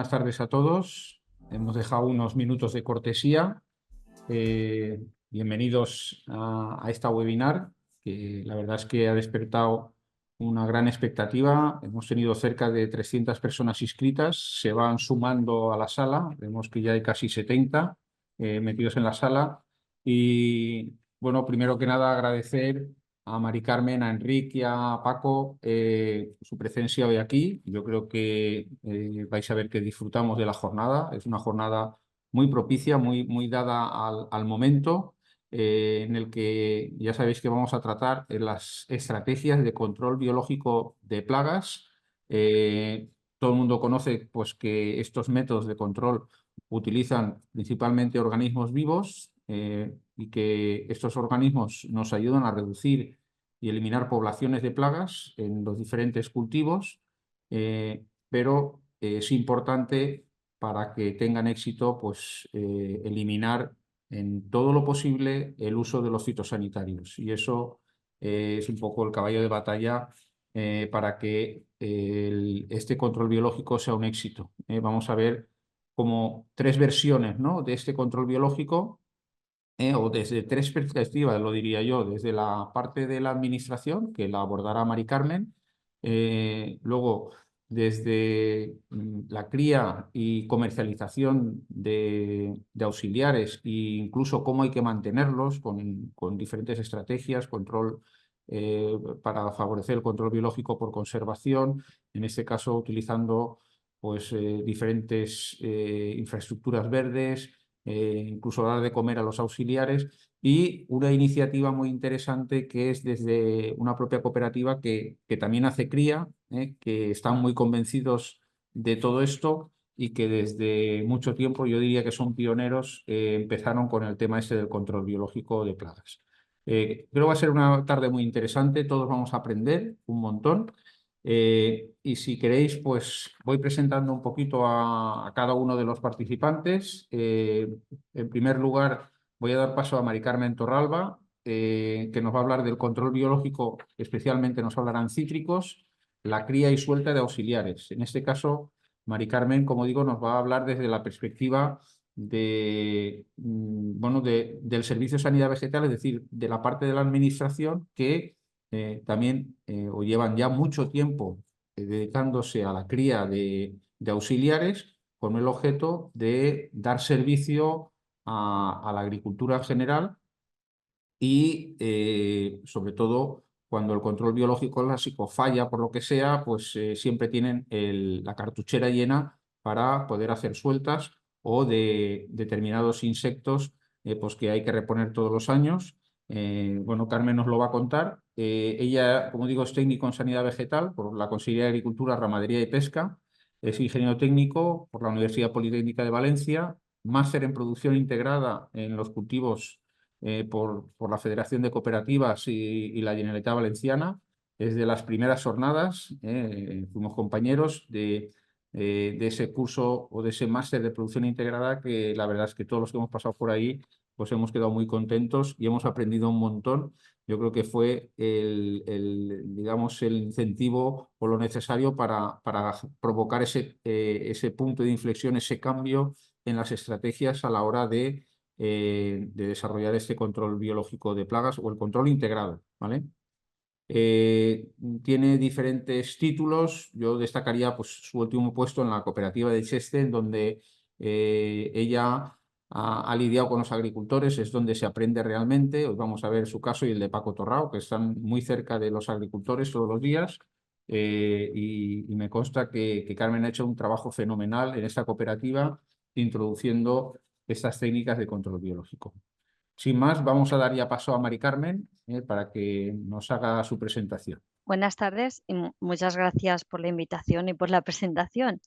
buenas tardes a todos. Hemos dejado unos minutos de cortesía. Bienvenidos a esta webinar, que la verdad es que ha despertado una gran expectativa. Hemos tenido cerca de 300 personas inscritas, se van sumando a la sala. Vemos que ya hay casi 70 metidos en la sala. Y bueno, primero que nada agradecer a Mari Carmen, a Enrique y a Paco su presencia hoy aquí. Yo creo que vais a ver que disfrutamos de la jornada. Es una jornada muy propicia, muy dada al momento, en el que ya sabéis que vamos a tratar las estrategias de control biológico de plagas. Todo el mundo conoce pues, que estos métodos de control utilizan principalmente organismos vivos y que estos organismos nos ayudan a reducir y eliminar poblaciones de plagas en los diferentes cultivos, pero es importante para que tengan éxito pues, eliminar en todo lo posible el uso de los fitosanitarios. Y eso es un poco el caballo de batalla para que este control biológico sea un éxito. Vamos a ver como tres versiones, ¿no?, de este control biológico, o desde tres perspectivas, lo diría yo, desde la parte de la administración, que la abordará Mari Carmen, luego desde la cría y comercialización de auxiliares e incluso cómo hay que mantenerlos con diferentes estrategias, control para favorecer el control biológico por conservación, en este caso utilizando pues, diferentes infraestructuras verdes, incluso dar de comer a los auxiliares, y una iniciativa muy interesante que es desde una propia cooperativa que también hace cría, que están muy convencidos de todo esto y que desde mucho tiempo, yo diría que son pioneros, empezaron con el tema este del control biológico de plagas. Creo que va a ser una tarde muy interesante, todos vamos a aprender un montón. Y si queréis, pues voy presentando un poquito a cada uno de los participantes. En primer lugar, voy a dar paso a Mari Carmen Torralba, que nos va a hablar del control biológico, especialmente nos hablarán cítricos, la cría y suelta de auxiliares. En este caso, Mari Carmen, como digo, nos va a hablar desde la perspectiva bueno, del Servicio de Sanidad Vegetal, es decir, de la parte de la administración que también o llevan ya mucho tiempo dedicándose a la cría de auxiliares con el objeto de dar servicio a la agricultura en general y sobre todo cuando el control biológico clásico falla por lo que sea, pues siempre tienen la cartuchera llena para poder hacer sueltas o de determinados insectos pues que hay que reponer todos los años. Bueno, Carmen nos lo va a contar. Ella, como digo, es técnico en sanidad vegetal por la Consejería de Agricultura, Ramadería y Pesca. Es ingeniero técnico por la Universidad Politécnica de Valencia, máster en producción integrada en los cultivos por la Federación de Cooperativas y la Generalitat Valenciana. Desde las primeras jornadas fuimos compañeros de ese curso o de ese máster de producción integrada, que la verdad es que todos los que hemos pasado por ahí pues hemos quedado muy contentos y hemos aprendido un montón. Yo creo que fue digamos, el incentivo o lo necesario para provocar ese punto de inflexión, ese cambio en las estrategias a la hora de desarrollar este control biológico de plagas o el control integrado, ¿vale? Tiene diferentes títulos. Yo destacaría pues, su último puesto en la cooperativa de Cheste, en donde ella ha lidiado con los agricultores, es donde se aprende realmente. Os vamos a ver su caso y el de Paco Torrao, que están muy cerca de los agricultores todos los días. Y me consta que Carmen ha hecho un trabajo fenomenal en esta cooperativa, introduciendo estas técnicas de control biológico. Sin más, vamos a dar ya paso a Mari Carmen para que nos haga su presentación. Buenas tardes y muchas gracias por la invitación y por la presentación.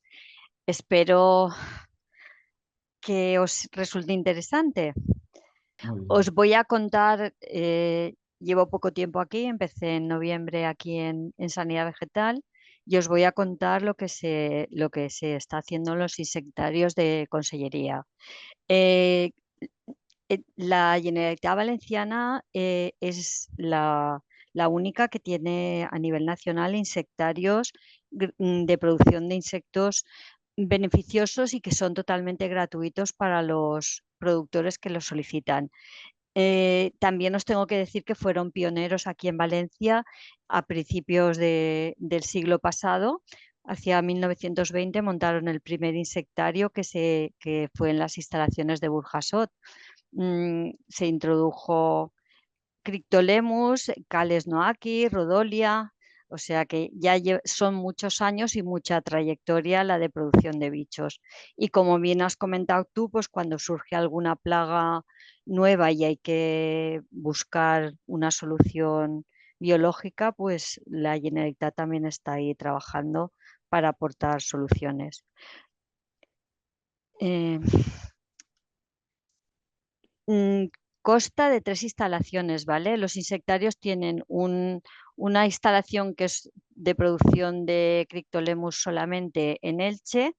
Espero que os resulte interesante. Os voy a contar, llevo poco tiempo aquí, empecé en noviembre aquí en Sanidad Vegetal, y os voy a contar lo que se está haciendo en los insectarios de Consellería. La Generalitat Valenciana es la única que tiene a nivel nacional insectarios de producción de insectos beneficiosos y que son totalmente gratuitos para los productores que los solicitan. También os tengo que decir que fueron pioneros aquí en Valencia a principios del siglo pasado. Hacia 1920 montaron el primer insectario que fue en las instalaciones de Burjasot. Se introdujo Cryptolemus, Cales noaki, Rhodolia, o sea que ya son muchos años y mucha trayectoria la de producción de bichos. Y como bien has comentado tú, pues cuando surge alguna plaga nueva y hay que buscar una solución biológica, pues la Generalitat también está ahí trabajando para aportar soluciones. Eh, Consta de 3 instalaciones, ¿vale? Los insectarios tienen una instalación que es de producción de Cryptolemus solamente en Elche,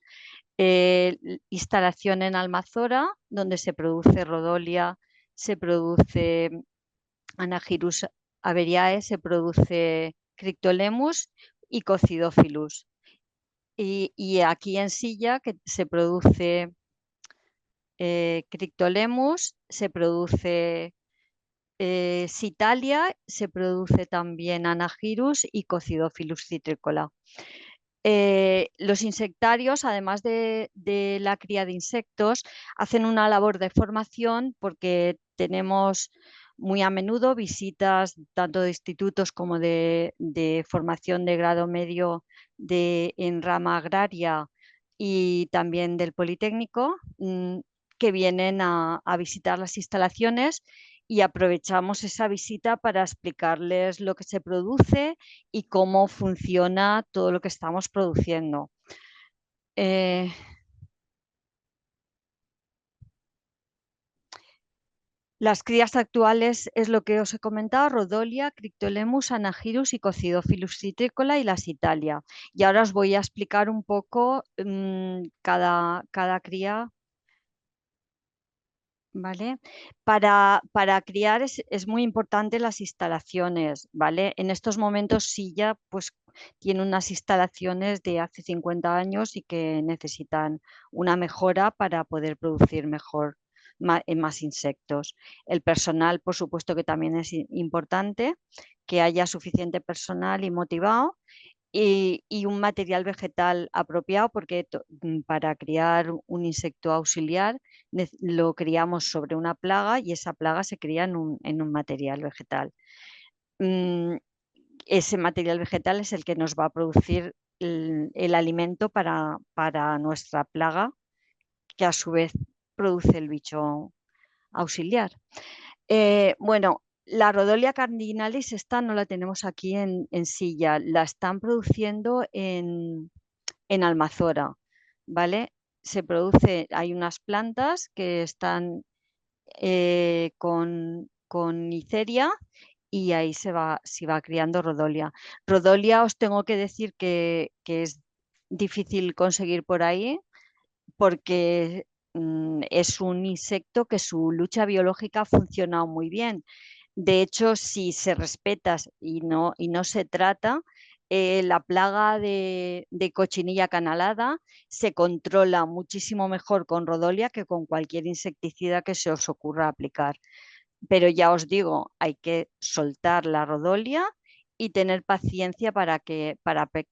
instalación en Almazora, donde se produce Rhodolia, se produce Anagyrus averiae, se produce Cryptolemus y Cocidófilus. Y aquí en Silla, que se produce Cryptolemus, se produce Sitalia, se produce también Anagyrus y Cocidófilus citricola. Los insectarios, además de la cría de insectos, hacen una labor de formación porque tenemos muy a menudo visitas tanto de institutos como de formación de grado medio en rama agraria y también del Politécnico, que vienen a visitar las instalaciones y aprovechamos esa visita para explicarles lo que se produce y cómo funciona todo lo que estamos produciendo. Las crías actuales es lo que os he comentado: Rhodolia, Cryptolemus, Anagyrus y Cocidófilus citricola y las Italia. Y ahora os voy a explicar un poco cada cría. ¿Vale? Para criar es muy importante las instalaciones, ¿vale? En estos momentos Silla pues tiene unas instalaciones de hace 50 años y que necesitan una mejora para poder producir mejor más insectos. El personal, por supuesto que también es importante, que haya suficiente personal y motivado y un material vegetal apropiado, porque para criar un insecto auxiliar lo criamos sobre una plaga y esa plaga se cría en un material vegetal. Ese material vegetal es el que nos va a producir el alimento para nuestra plaga, que a su vez produce el bicho auxiliar. Bueno, la Rhodolia cardinalis esta no la tenemos aquí en Silla, la están produciendo en Almazora, ¿vale? Se produce, hay unas plantas que están con Neisseria y ahí se va criando Rhodolia. Rhodolia os tengo que decir que es difícil conseguir por ahí porque es un insecto que su lucha biológica ha funcionado muy bien. De hecho, si se respeta y no se trata, la plaga de cochinilla canalada se controla muchísimo mejor con Rhodolia que con cualquier insecticida que se os ocurra aplicar. Pero ya os digo, hay que soltar la Rhodolia y tener paciencia para que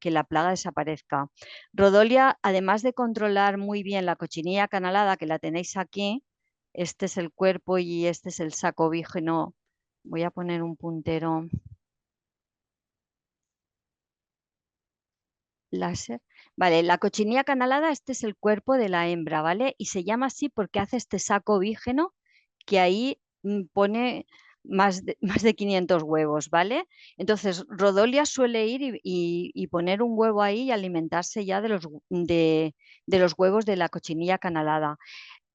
la plaga desaparezca. Rhodolia, además de controlar muy bien la cochinilla canalada, que la tenéis aquí, este es el cuerpo y este es el saco vígeno. Voy a poner un puntero láser. Vale, la cochinilla canalada, este es el cuerpo de la hembra, ¿vale? Y se llama así porque hace este saco vígeno que ahí pone más de 500 huevos, ¿vale? Entonces, Rhodolia suele ir y poner un huevo ahí y alimentarse ya de los huevos de la cochinilla canalada.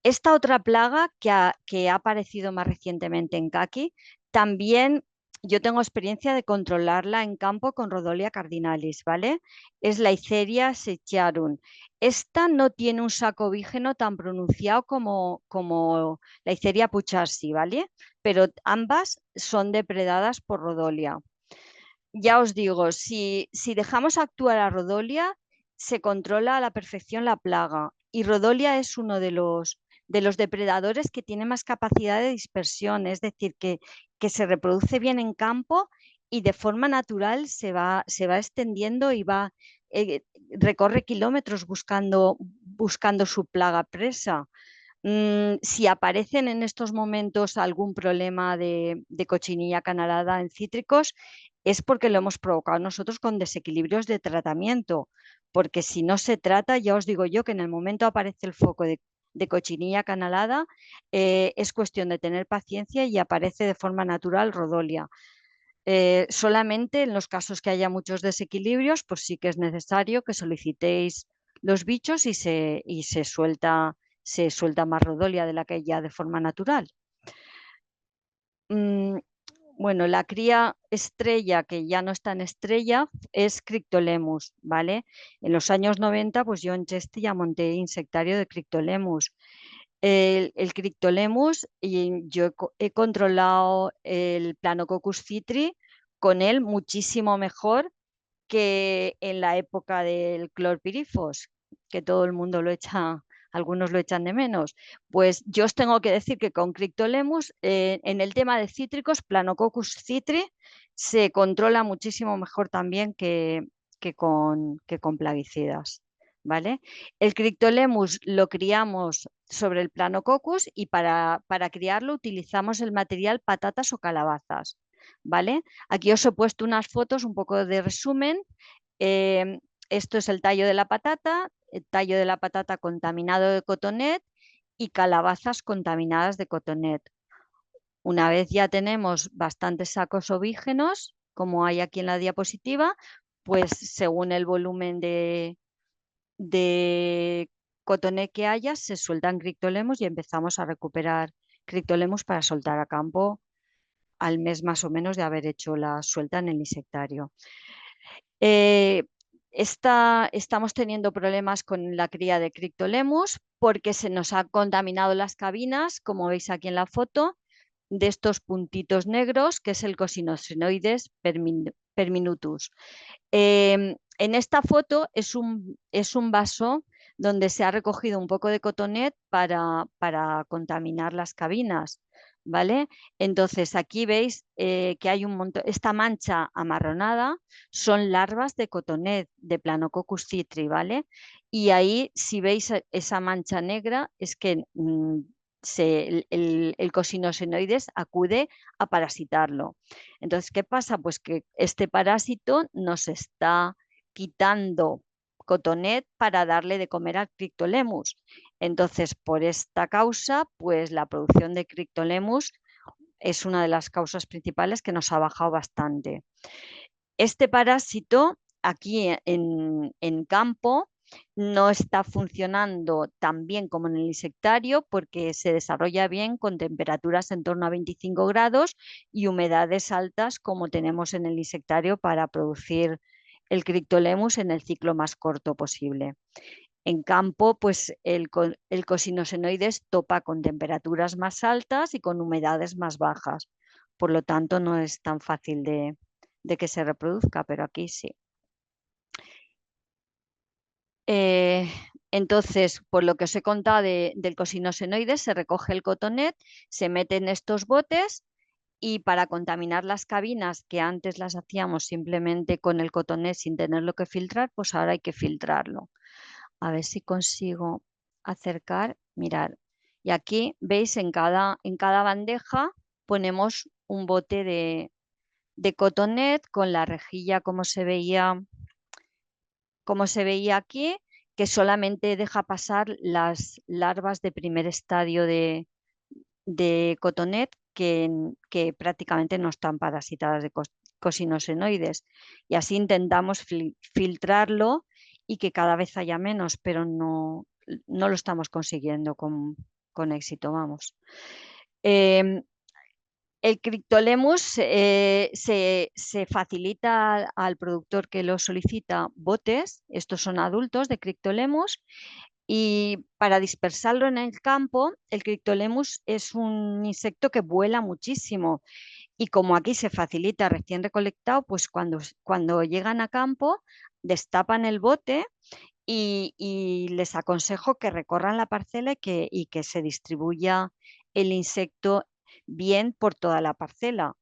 Esta otra plaga que ha aparecido más recientemente en caqui, también yo tengo experiencia de controlarla en campo con Rhodolia cardinalis, ¿vale? Es la Neisseria seicharum. Esta no tiene un saco vígeno tan pronunciado como la Neisseria pucharsi, ¿vale? Pero ambas son depredadas por Rhodolia. Ya os digo, si dejamos actuar a Rhodolia, se controla a la perfección la plaga y Rhodolia es uno de los depredadores que tiene más capacidad de dispersión, es decir, que se reproduce bien en campo y de forma natural se va extendiendo y recorre kilómetros buscando su plaga presa. Si aparecen en estos momentos algún problema de cochinilla acanalada en cítricos, es porque lo hemos provocado nosotros con desequilibrios de tratamiento, porque si no se trata, ya os digo yo que en el momento aparece el foco de cochinilla acanalada, es cuestión de tener paciencia y aparece de forma natural Rhodolia. Solamente en los casos que haya muchos desequilibrios, pues sí que es necesario que solicitéis los bichos y se suelta más Rhodolia de la que ya de forma natural. Bueno, la cría estrella, que ya no es tan estrella, es Cryptolemus, ¿vale? En los años 90, pues yo en Cheste ya monté insectario de Cryptolemus. El Cryptolemus, y yo he controlado el Planococcus citri con él muchísimo mejor que en la época del clorpirifos, que todo el mundo lo echa, algunos lo echan de menos. Pues yo os tengo que decir que con Cryptolemus, en el tema de cítricos, Planococcus citri se controla muchísimo mejor también que con plaguicidas. ¿Vale? El Cryptolemus lo criamos sobre el Planococcus y para criarlo utilizamos el material patatas o calabazas. ¿Vale? Aquí os he puesto unas fotos, un poco de resumen. Esto es el tallo de la patata contaminado de cotonet y calabazas contaminadas de cotonet. Una vez ya tenemos bastantes sacos ovígenos, como hay aquí en la diapositiva, pues según el volumen de cotonet que haya, se sueltan criptolemus y empezamos a recuperar criptolemus para soltar a campo al mes más o menos de haber hecho la suelta en el insectario. Estamos teniendo problemas con la cría de Cryptolemus porque se nos han contaminado las cabinas, como veis aquí en la foto, de estos puntitos negros, que es el Cosinoxenoides perminutus. En esta foto es un vaso donde se ha recogido un poco de cotonet para contaminar las cabinas, ¿vale? Entonces aquí veis que hay un montón, esta mancha amarronada son larvas de cotonet, de Planococcus citri, ¿vale? Y ahí si veis esa mancha negra es que el cosinoxenoides acude a parasitarlo. Entonces, ¿qué pasa? Pues que este parásito nos está quitando cotonet para darle de comer al Cryptolemus. Entonces, por esta causa, pues la producción de Cryptolemus es una de las causas principales que nos ha bajado bastante. Este parásito aquí en campo no está funcionando tan bien como en el insectario porque se desarrolla bien con temperaturas en torno a 25 grados y humedades altas como tenemos en el insectario para producir el Cryptolemus en el ciclo más corto posible. En campo, pues el cosinoxenoides topa con temperaturas más altas y con humedades más bajas. Por lo tanto, no es tan fácil de que se reproduzca, pero aquí sí. Entonces, por lo que os he contado del cosinoxenoides, se recoge el cotonet, se mete en estos botes y para contaminar las cabinas, que antes las hacíamos simplemente con el cotonet sin tenerlo que filtrar, pues ahora hay que filtrarlo. A ver si consigo acercar, mirar. Y aquí veis en cada bandeja ponemos un bote de cotonet con la rejilla como se veía aquí, que solamente deja pasar las larvas de primer estadio de cotonet que prácticamente no están parasitadas de cosinoxenoides. Y así intentamos filtrarlo y que cada vez haya menos, pero no lo estamos consiguiendo con éxito, vamos. El Cryptolemus se facilita al productor que lo solicita botes, estos son adultos de Cryptolemus, y para dispersarlo en el campo, el Cryptolemus es un insecto que vuela muchísimo Y como aquí se facilita recién recolectado, pues cuando llegan a campo, destapan el bote y les aconsejo que recorran la parcela y que se distribuya el insecto bien por toda la parcela,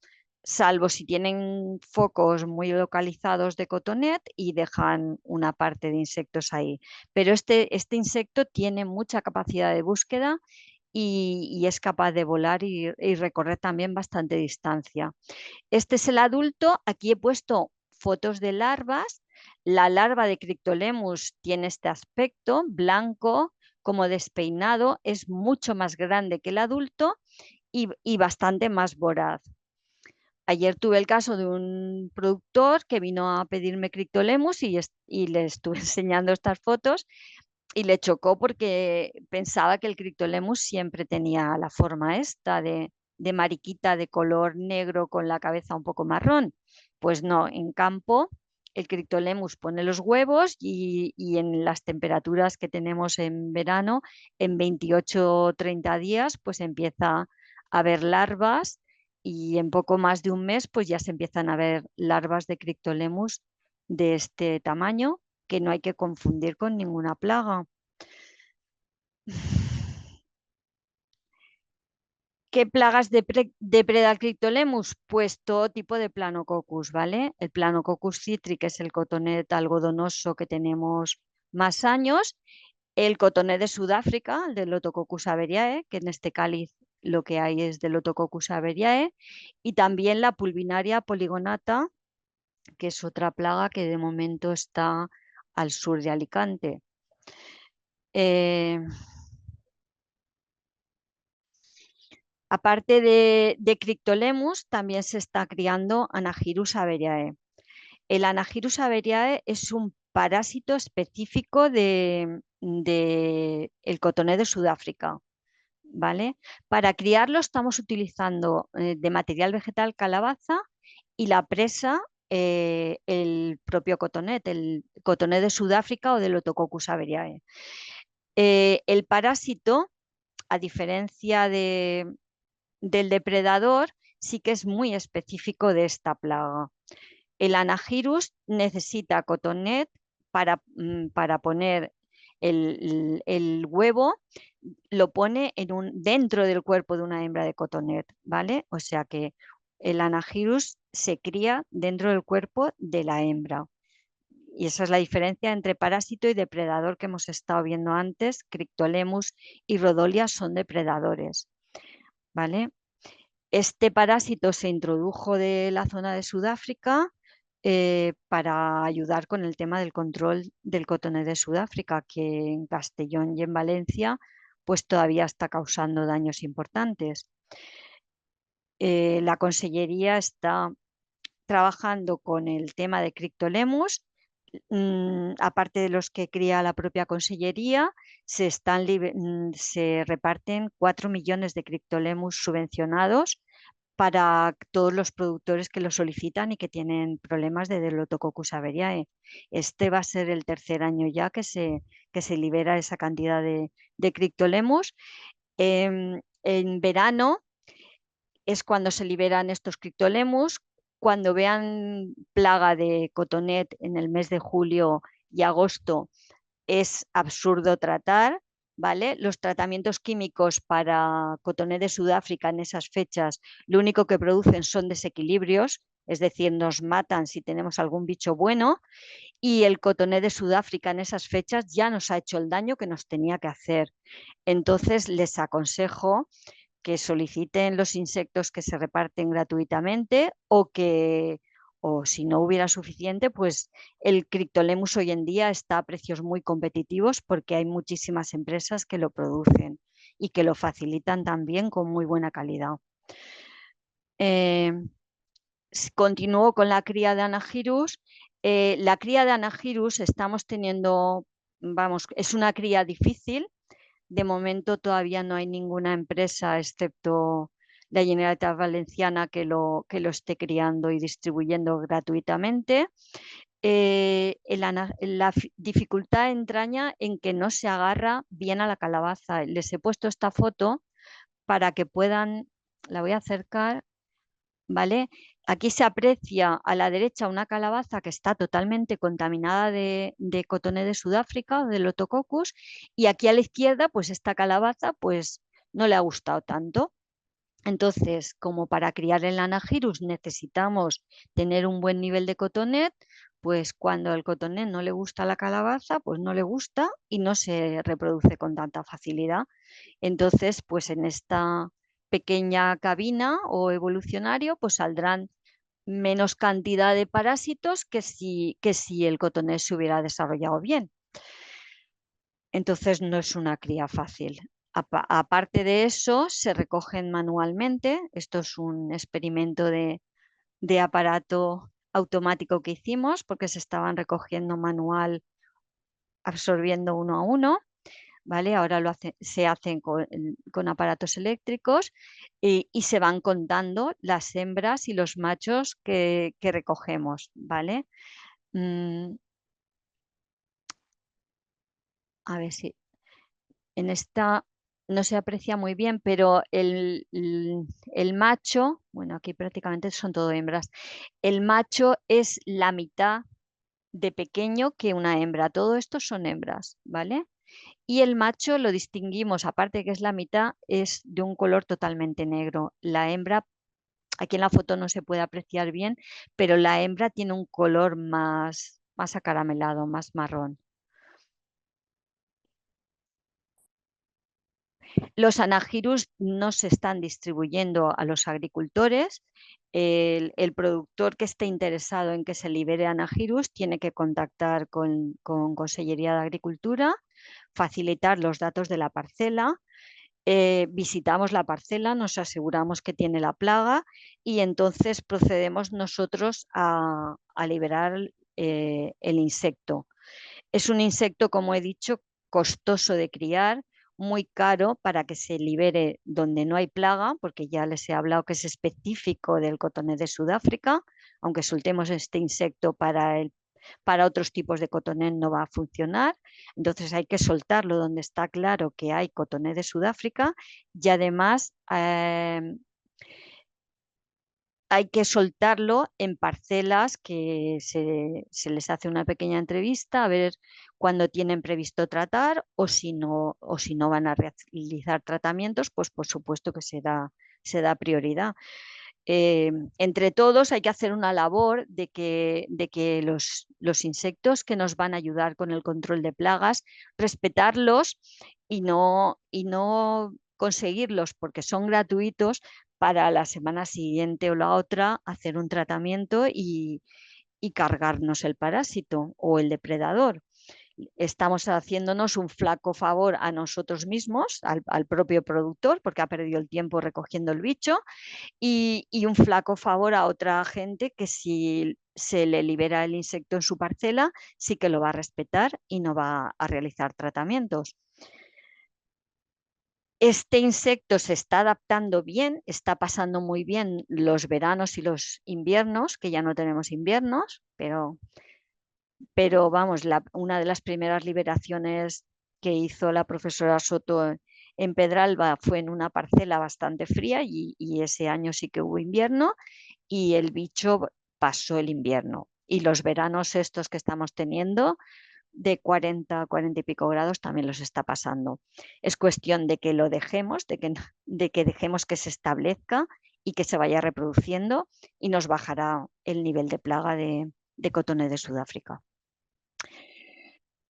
salvo si tienen focos muy localizados de cotonet y dejan una parte de insectos ahí. Pero este insecto tiene mucha capacidad de búsqueda y es capaz de volar y recorrer también bastante distancia. Este es el adulto. Aquí he puesto fotos de larvas. La larva de Cryptolemus tiene este aspecto blanco, como despeinado, es mucho más grande que el adulto y bastante más voraz. Ayer tuve el caso de un productor que vino a pedirme Cryptolemus y le estuve enseñando estas fotos y le chocó porque pensaba que el Cryptolemus siempre tenía la forma esta de mariquita de color negro con la cabeza un poco marrón. Pues no, en campo el Cryptolemus pone los huevos y en las temperaturas que tenemos en verano, en 28 o 30 días, pues empieza a haber larvas y en poco más de un mes, pues ya se empiezan a ver larvas de Cryptolemus de este tamaño que no hay que confundir con ninguna plaga. ¿Qué plagas depreda el Cryptolemus? Pues todo tipo de Planococcus, ¿vale? El Planococcus citri, que es el cotonet algodonoso que tenemos más años, el cotonet de Sudáfrica, el de Lotococcus averiae, que en este cáliz lo que hay es de Lotococcus averiae, y también la Pulvinaria poligonata, que es otra plaga que de momento está al sur de Alicante. Aparte de Cryptolemus, también se está criando Anagyrus averiae. El Anagyrus averiae es un parásito específico de el cotoné de Sudáfrica, ¿vale? Para criarlo estamos utilizando de material vegetal calabaza y la presa el propio cotonet, el cotoné de Sudáfrica o del Otococcus averiae. El parásito, a diferencia del depredador, sí que es muy específico de esta plaga. El Anagyrus necesita cotonet para poner el huevo, lo pone dentro del cuerpo de una hembra de cotonet, ¿vale? O sea que el Anagyrus se cría dentro del cuerpo de la hembra. Y esa es la diferencia entre parásito y depredador que hemos estado viendo antes. Cryptolemus y Rhodolia son depredadores, ¿vale? Este parásito se introdujo de la zona de Sudáfrica para ayudar con el tema del control del cotoné de Sudáfrica, que en Castellón y en Valencia pues todavía está causando daños importantes. La Consellería está trabajando con el tema de Cryptolemus. Aparte de los que cría la propia Consellería, se reparten 4 millones de Cryptolemus subvencionados para todos los productores que lo solicitan y que tienen problemas de Delotococcus averiae. Este va a ser el tercer año ya que se libera esa cantidad de Cryptolemus. En verano es cuando se liberan estos Cryptolemus. Cuando vean plaga de cotonet en el mes de julio y agosto, es absurdo tratar, ¿vale? Los tratamientos químicos para cotonet de Sudáfrica en esas fechas lo único que producen son desequilibrios, es decir, nos matan si tenemos algún bicho bueno, y el cotonet de Sudáfrica en esas fechas ya nos ha hecho el daño que nos tenía que hacer. Entonces les aconsejo que soliciten los insectos que se reparten gratuitamente o si no hubiera suficiente, pues el Cryptolemus hoy en día está a precios muy competitivos porque hay muchísimas empresas que lo producen y que lo facilitan también con muy buena calidad. Continúo con la cría de Anagyrus. La cría de Anagyrus estamos teniendo, vamos, es una cría difícil. De momento todavía no hay ninguna empresa, excepto la Generalitat Valenciana, que lo esté criando y distribuyendo gratuitamente. La dificultad entraña en que no se agarra bien a la calabaza. Les he puesto esta foto para que puedan, la voy a acercar, ¿vale? Aquí se aprecia a la derecha una calabaza que está totalmente contaminada de cotoné de Sudáfrica, del Lotococcus, y aquí a la izquierda, pues esta calabaza pues no le ha gustado tanto. Entonces, como para criar el Anagyrus necesitamos tener un buen nivel de cotonet, pues cuando el cotonet no le gusta a la calabaza, pues no le gusta y no se reproduce con tanta facilidad. Entonces, pues en esta pequeña cabina o evolucionario, pues saldrán menos cantidad de parásitos que si el cotonés se hubiera desarrollado bien. Entonces no es una cría fácil. Aparte de eso, se recogen manualmente. Esto es un experimento de aparato automático que hicimos porque se estaban recogiendo manual, absorbiendo uno a uno. ¿Vale? Ahora se hacen con aparatos eléctricos y se van contando las hembras y los machos que recogemos, ¿vale? A ver si en esta no se aprecia muy bien, pero el macho, bueno, aquí prácticamente son todo hembras, el macho es la mitad de pequeño que una hembra, todo esto son hembras, ¿vale? Y el macho lo distinguimos, aparte que es la mitad, es de un color totalmente negro. La hembra, aquí en la foto no se puede apreciar bien, pero la hembra tiene un color más acaramelado, más marrón. Los Anagyrus no se están distribuyendo a los agricultores. El productor que esté interesado en que se libere Anagyrus tiene que contactar con Consellería de Agricultura, facilitar los datos de la parcela. Visitamos la parcela, nos aseguramos que tiene la plaga y entonces procedemos nosotros a liberar el insecto. Es un insecto, como he dicho, costoso de criar, muy caro para que se libere donde no hay plaga, porque ya les he hablado que es específico del cotonés de Sudáfrica, aunque soltemos este insecto para otros tipos de cotonés no va a funcionar. Entonces hay que soltarlo donde está claro que hay cotonés de Sudáfrica y además hay que soltarlo en parcelas que se les hace una pequeña entrevista a ver cuándo tienen previsto tratar o si no van a realizar tratamientos, pues por supuesto que se da prioridad. Entre todos hay que hacer una labor de que los insectos que nos van a ayudar con el control de plagas, respetarlos y no conseguirlos porque son gratuitos para la semana siguiente o la otra hacer un tratamiento y cargarnos el parásito o el depredador. Estamos haciéndonos un flaco favor a nosotros mismos, al propio productor, porque ha perdido el tiempo recogiendo el bicho, y un flaco favor a otra gente que si se le libera el insecto en su parcela, sí que lo va a respetar y no va a realizar tratamientos. Este insecto se está adaptando bien, está pasando muy bien los veranos y los inviernos, que ya no tenemos inviernos, pero vamos, una de las primeras liberaciones que hizo la profesora Soto en Pedralba fue en una parcela bastante fría y ese año sí que hubo invierno y el bicho pasó el invierno. Y los veranos estos que estamos teniendo de 40, 40 y pico grados también los está pasando. Es cuestión de que lo dejemos, de que dejemos que se establezca y que se vaya reproduciendo y nos bajará el nivel de plaga de cotones de Sudáfrica.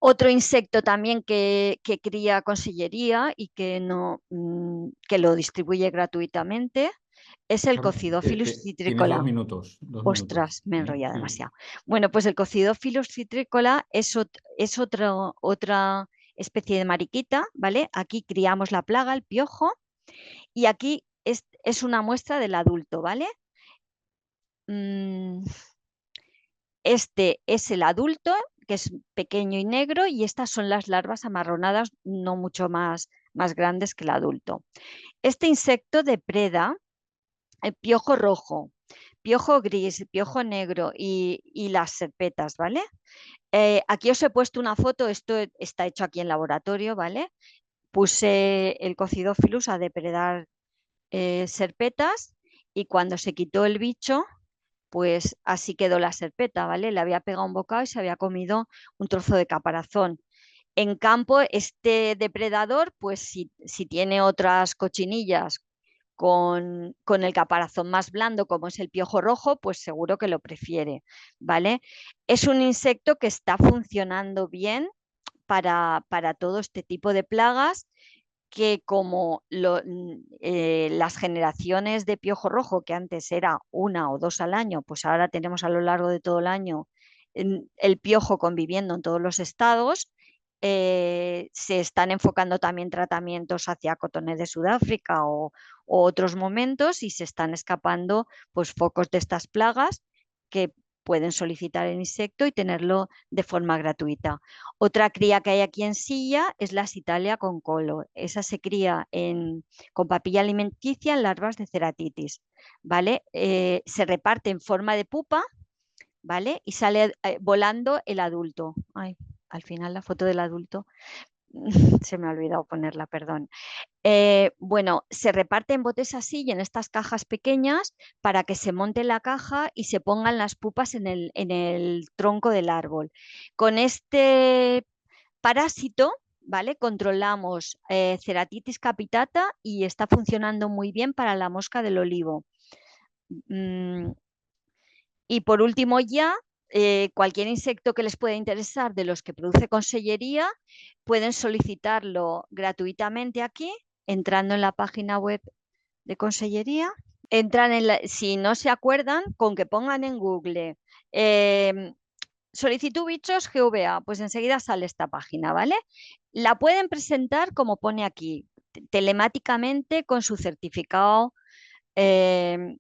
Otro insecto también que cría Consellería y que, no, que lo distribuye gratuitamente es el Cocidófilus Tienes citricola. 2 minutos. Ostras, me he enrollado Sí. demasiado. Bueno, pues el Cocidófilus citricola es otra especie de mariquita, ¿vale? Aquí criamos la plaga, el piojo, y aquí es una muestra del adulto, ¿vale? Este es el adulto, que es pequeño y negro, y estas son las larvas amarronadas, no mucho más grandes que el adulto. Este insecto depreda el piojo rojo, piojo gris, piojo negro y las serpetas, ¿vale? Aquí os he puesto una foto, esto está hecho aquí en laboratorio, ¿vale? Puse el Cocidófilus a depredar serpetas y cuando se quitó el bicho, pues así quedó la serpeta, ¿vale? Le había pegado un bocado y se había comido un trozo de caparazón. En campo, este depredador, pues si tiene otras cochinillas con el caparazón más blando, como es el piojo rojo, pues seguro que lo prefiere, ¿vale? Es un insecto que está funcionando bien para todo este tipo de plagas que como las generaciones de piojo rojo, que antes era 1 o 2 al año, pues ahora tenemos a lo largo de todo el año el piojo conviviendo en todos los estados. Se están enfocando también tratamientos hacia cotones de Sudáfrica o otros momentos y se están escapando pues focos de estas plagas que pueden solicitar el insecto y tenerlo de forma gratuita. Otra cría que hay aquí en Silla es la Sitalia con colo. Esa se cría con papilla alimenticia en larvas de ceratitis, ¿vale? Se reparte en forma de pupa, ¿vale? Y sale volando el adulto. Ay, al final la foto del adulto se me ha olvidado ponerla, perdón. Bueno, se reparte en botes así y en estas cajas pequeñas para que se monte la caja y se pongan las pupas en el tronco del árbol. Con este parásito, ¿vale? Controlamos Ceratitis capitata y está funcionando muy bien para la mosca del olivo. Y por último ya, cualquier insecto que les pueda interesar de los que produce Consellería, pueden solicitarlo gratuitamente aquí, entrando en la página web de Consellería. Si no se acuerdan, con que pongan en Google solicitud bichos GVA, pues enseguida sale esta página, ¿vale? La pueden presentar como pone aquí, telemáticamente con su certificado eh,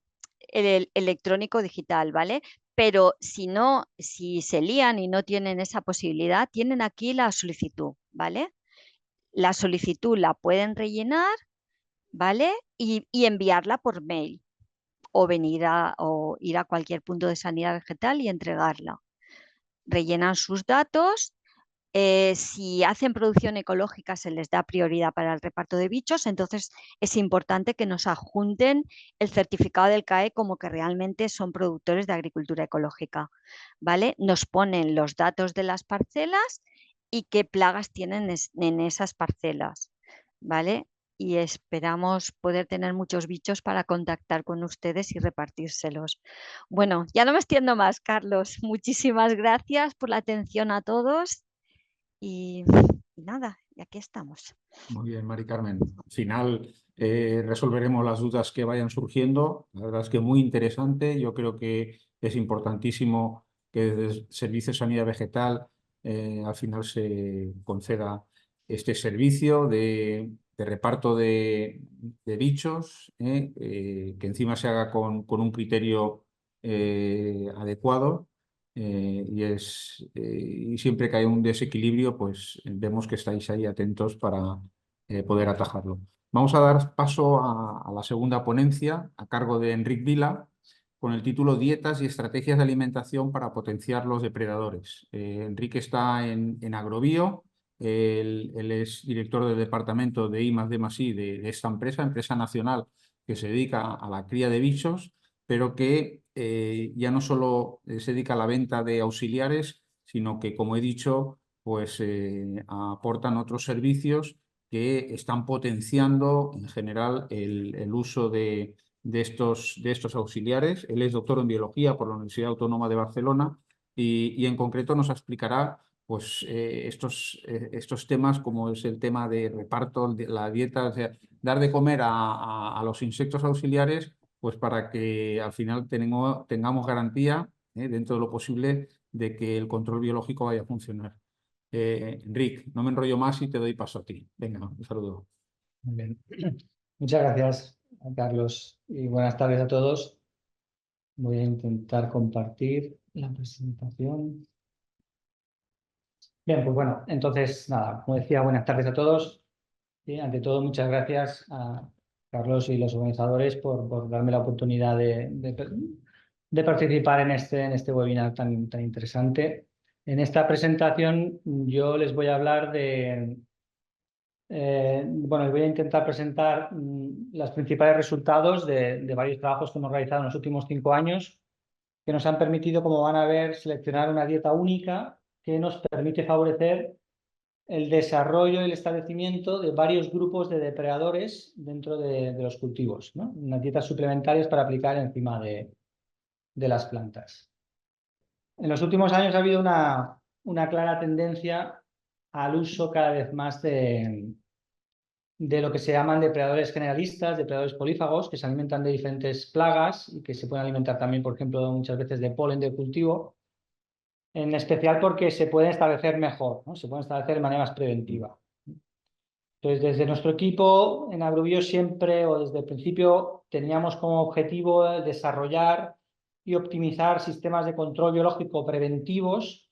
electrónico digital, ¿vale? Pero si no, si se lían y no tienen esa posibilidad, tienen aquí la solicitud, ¿vale? La solicitud la pueden rellenar, ¿vale? Y enviarla por mail o o ir a cualquier punto de sanidad vegetal y entregarla. Rellenan sus datos. Si hacen producción ecológica se les da prioridad para el reparto de bichos, entonces es importante que nos adjunten el certificado del CAE como que realmente son productores de agricultura ecológica, ¿vale? Nos ponen los datos de las parcelas y qué plagas tienen en esas parcelas, ¿vale? Y esperamos poder tener muchos bichos para contactar con ustedes y repartírselos. Bueno, ya no me extiendo más, Carlos. Muchísimas gracias por la atención a todos y nada, y aquí estamos. Muy bien, Mari Carmen. Al final resolveremos las dudas que vayan surgiendo. La verdad es que muy interesante. Yo creo que es importantísimo que desde el Servicio de Sanidad Vegetal al final se conceda este servicio de reparto de bichos, que encima se haga con un criterio adecuado. Y siempre que hay un desequilibrio, pues vemos que estáis ahí atentos para poder atajarlo. Vamos a dar paso a la segunda ponencia a cargo de Enric Vila con el título Dietas y estrategias de alimentación para potenciar los depredadores. Enrique está en Agrobio, él es director del departamento de I+D+I de esta empresa nacional que se dedica a la cría de bichos, pero que ya no solo se dedica a la venta de auxiliares, sino que, como he dicho, pues aportan otros servicios que están potenciando en general el uso de estos auxiliares. Él es doctor en biología por la Universidad Autónoma de Barcelona y en concreto nos explicará pues, estos temas como es el tema de reparto, de la dieta, o sea, dar de comer a los insectos auxiliares pues para que al final tengamos garantía, dentro de lo posible, de que el control biológico vaya a funcionar. Enric, no me enrollo más y te doy paso a ti. Venga, un saludo. Muy bien. Muchas gracias, Carlos, y buenas tardes a todos. Voy a intentar compartir la presentación. Bien, pues bueno, entonces nada, como decía, buenas tardes a todos. Y ante todo, muchas gracias a Carlos y los organizadores por darme la oportunidad de participar en este webinar tan interesante. En esta presentación yo les voy a hablar Bueno, les voy a intentar presentar los principales resultados de varios trabajos que hemos realizado en los últimos 5 años, que nos han permitido, como van a ver, seleccionar una dieta única que nos permite favorecer el desarrollo y el establecimiento de varios grupos de depredadores dentro de los cultivos, ¿no? Unas dietas suplementarias para aplicar encima de las plantas. En los últimos años ha habido una clara tendencia al uso cada vez más de lo que se llaman depredadores generalistas, depredadores polífagos, que se alimentan de diferentes plagas y que se pueden alimentar también, por ejemplo, muchas veces de polen del cultivo, en especial porque se pueden establecer mejor, ¿no? Se pueden establecer de manera más preventiva. Entonces, desde nuestro equipo en Agrobio siempre, o desde el principio, teníamos como objetivo desarrollar y optimizar sistemas de control biológico preventivos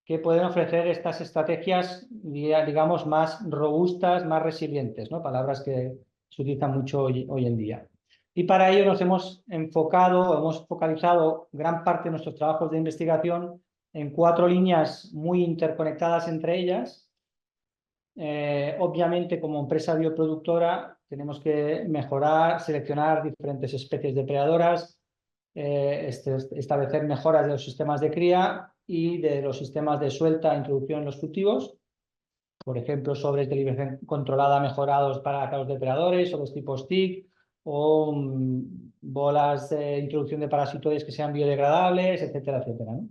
que pueden ofrecer estas estrategias, digamos, más robustas, más resilientes, ¿no? Palabras que se utilizan mucho hoy en día. Y para ello nos hemos focalizado gran parte de nuestros trabajos de investigación en 4 líneas muy interconectadas entre ellas. Obviamente, como empresa bioproductora, tenemos que mejorar, seleccionar diferentes especies depredadoras, establecer mejoras de los sistemas de cría y de los sistemas de suelta e introducción en los cultivos. Por ejemplo, sobres de liberación controlada mejorados para los depredadores, sobres tipo stick, o bolas de introducción de parasitoides que sean biodegradables, etcétera, etcétera, ¿no?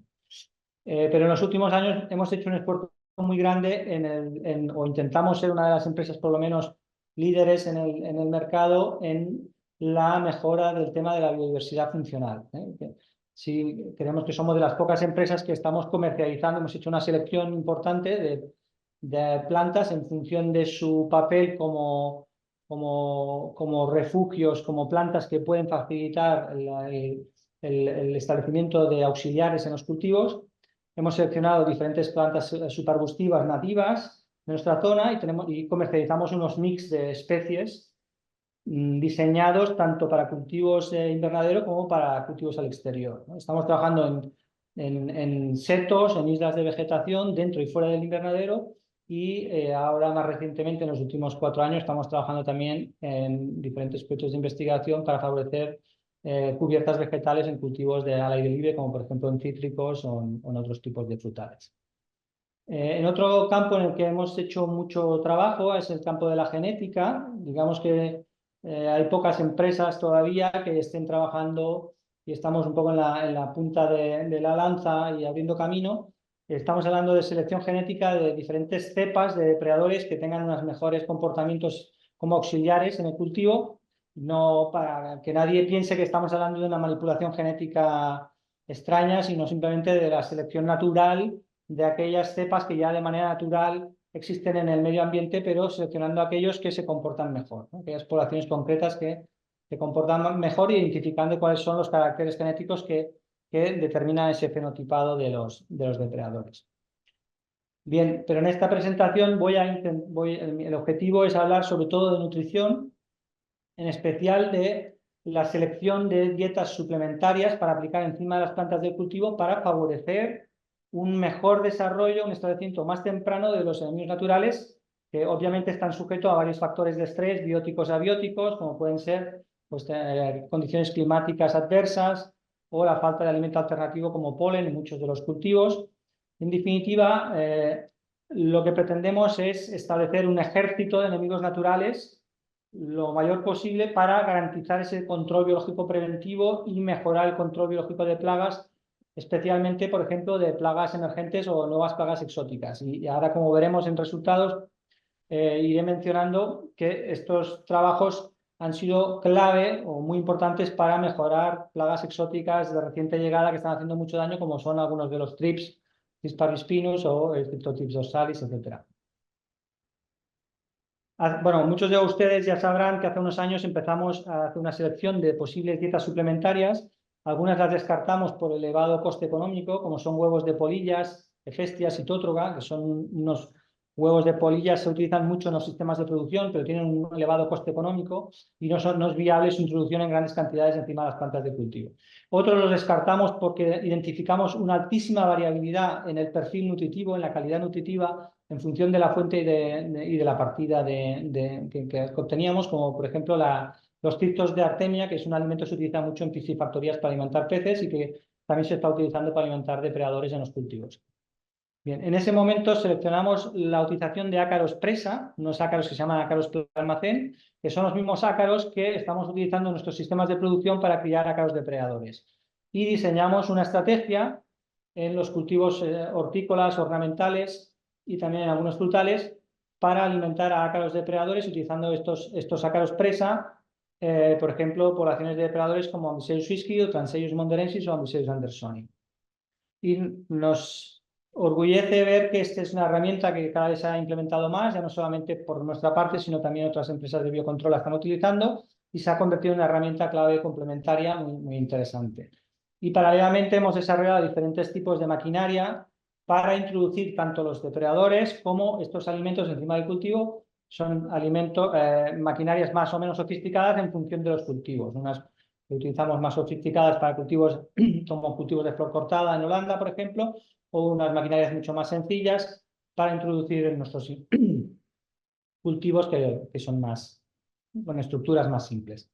Pero en los últimos años hemos hecho un esfuerzo muy grande o intentamos ser una de las empresas, por lo menos, líderes en el mercado en la mejora del tema de la biodiversidad funcional. Sí, creemos que somos de las pocas empresas que estamos comercializando, hemos hecho una selección importante de plantas en función de su papel como refugios, como plantas que pueden facilitar el establecimiento de auxiliares en los cultivos. Hemos seleccionado diferentes plantas subarbustivas nativas de nuestra zona y comercializamos unos mix de especies diseñados tanto para cultivos de invernadero como para cultivos al exterior, ¿no? Estamos trabajando en setos, en islas de vegetación dentro y fuera del invernadero, y ahora más recientemente, en los últimos 4 años, estamos trabajando también en diferentes proyectos de investigación para favorecer cubiertas vegetales en cultivos al aire libre, como por ejemplo en cítricos o en otros tipos de frutales. En otro campo en el que hemos hecho mucho trabajo es el campo de la genética. Digamos que hay pocas empresas todavía que estén trabajando, y estamos un poco en la punta de la lanza y abriendo camino. Estamos hablando de selección genética de diferentes cepas de depredadores que tengan unos mejores comportamientos como auxiliares en el cultivo, no para que nadie piense que estamos hablando de una manipulación genética extraña, sino simplemente de la selección natural de aquellas cepas que ya de manera natural existen en el medio ambiente, pero seleccionando aquellos que se comportan mejor, ¿no? Aquellas poblaciones concretas que se comportan mejor, identificando cuáles son los caracteres genéticos que determinan ese fenotipado de los depredadores. Bien, pero en esta presentación el objetivo es hablar sobre todo de nutrición, en especial de la selección de dietas suplementarias para aplicar encima de las plantas de cultivo para favorecer un mejor desarrollo, un establecimiento más temprano de los enemigos naturales, que obviamente están sujetos a varios factores de estrés, bióticos, abióticos, como pueden ser pues, condiciones climáticas adversas o la falta de alimento alternativo como polen en muchos de los cultivos. En definitiva, lo que pretendemos es establecer un ejército de enemigos naturales lo mayor posible para garantizar ese control biológico preventivo y mejorar el control biológico de plagas, especialmente, por ejemplo, de plagas emergentes o nuevas plagas exóticas. Y ahora, como veremos en resultados, iré mencionando que estos trabajos han sido clave o muy importantes para mejorar plagas exóticas de reciente llegada que están haciendo mucho daño, como son algunos de los trips, Parvispinus o el Cryptotrips dorsalis, etc. Bueno, muchos de ustedes ya sabrán que hace unos años empezamos a hacer una selección de posibles dietas suplementarias. Algunas las descartamos por elevado coste económico, como son huevos de polillas, hefestias y tótroga, que son huevos de polillas se utilizan mucho en los sistemas de producción, pero tienen un elevado coste económico y no es viable su introducción en grandes cantidades encima de las plantas de cultivo. Otros los descartamos porque identificamos una altísima variabilidad en el perfil nutritivo, en la calidad nutritiva, en función de la fuente y de la partida que obteníamos, como por ejemplo los triptos de artemia, que es un alimento que se utiliza mucho en piscifactorías para alimentar peces y que también se está utilizando para alimentar depredadores en los cultivos. Bien, en ese momento seleccionamos la utilización de ácaros presa, unos ácaros que se llaman ácaros almacén, que son los mismos ácaros que estamos utilizando en nuestros sistemas de producción para criar ácaros depredadores. Y diseñamos una estrategia en los cultivos hortícolas, ornamentales y también en algunos frutales para alimentar a ácaros depredadores utilizando estos ácaros presa, por ejemplo, poblaciones de depredadores como Amblyseius swiski o Transeius monderensis o Amblyseius andersoni. Y nos orgullece ver que esta es una herramienta que cada vez se ha implementado más, ya no solamente por nuestra parte, sino también otras empresas de biocontrol la están utilizando y se ha convertido en una herramienta clave complementaria muy interesante. Y paralelamente hemos desarrollado diferentes tipos de maquinaria para introducir tanto los depredadores como estos alimentos encima del cultivo. Son maquinarias más o menos sofisticadas en función de los cultivos. Unas que utilizamos más sofisticadas para cultivos como cultivos de flor cortada en Holanda, por ejemplo, o unas maquinarias mucho más sencillas para introducir en nuestros cultivos que son con estructuras más simples.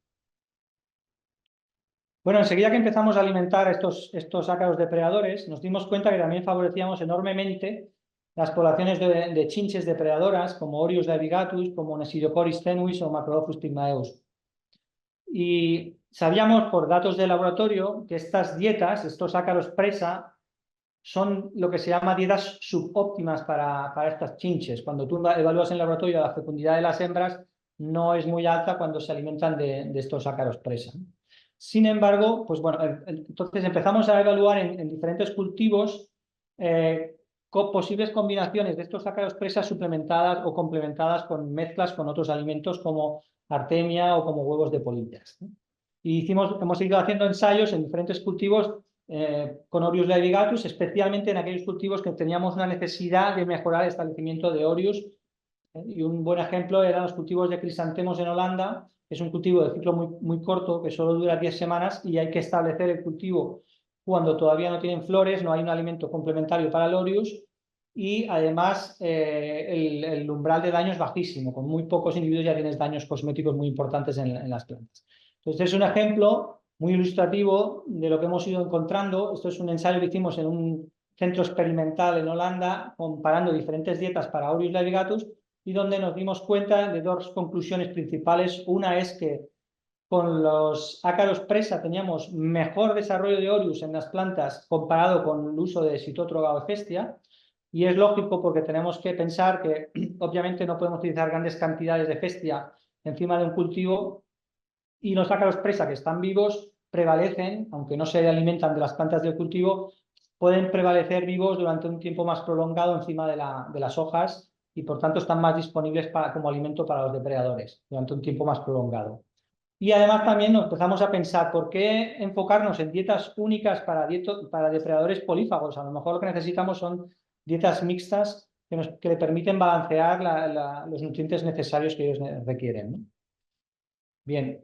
Bueno, enseguida que empezamos a alimentar estos ácaros depredadores, nos dimos cuenta que también favorecíamos enormemente las poblaciones de chinches depredadoras, como Orius laevigatus, como Nesidocoris tenuis o Macrolophus pygmaeus. Y sabíamos por datos de laboratorio que estas dietas, estos ácaros presa, son lo que se llama dietas subóptimas para estas chinches. Cuando tú evalúas en laboratorio la fecundidad de las hembras, no es muy alta cuando se alimentan de estos ácaros presa. Sin embargo, pues bueno, entonces empezamos a evaluar en diferentes cultivos posibles combinaciones de estos ácaros presa suplementadas o complementadas con mezclas con otros alimentos como artemia o como huevos de polillas. Y hemos ido haciendo ensayos en diferentes cultivos con Orius laevigatus, especialmente en aquellos cultivos que teníamos una necesidad de mejorar el establecimiento de Orius. Y un buen ejemplo eran los cultivos de crisantemos en Holanda. Es un cultivo de ciclo muy corto, que solo dura 10 semanas, y hay que establecer el cultivo cuando todavía no tienen flores, no hay un alimento complementario para el Orius, y además el umbral de daño es bajísimo, con muy pocos individuos ya tienes daños cosméticos muy importantes en las plantas. Entonces es un ejemplo muy ilustrativo de lo que hemos ido encontrando. Esto es un ensayo que hicimos en un centro experimental en Holanda, comparando diferentes dietas para Orius laevigatus, y donde nos dimos cuenta de dos conclusiones principales. Una es que con los ácaros presa teníamos mejor desarrollo de Orius en las plantas comparado con el uso de Sitotroga o Hestia, y es lógico porque tenemos que pensar que obviamente no podemos utilizar grandes cantidades de Hestia encima de un cultivo, y los ácaros presa que están vivos prevalecen, aunque no se alimentan de las plantas del cultivo, pueden prevalecer vivos durante un tiempo más prolongado encima de las hojas, y por tanto están más disponibles como alimento para los depredadores durante un tiempo más prolongado. Y además también nos empezamos a pensar por qué enfocarnos en dietas únicas para depredadores polífagos. A lo mejor lo que necesitamos son dietas mixtas que le permiten balancear los nutrientes necesarios que ellos requieren, ¿no? Bien,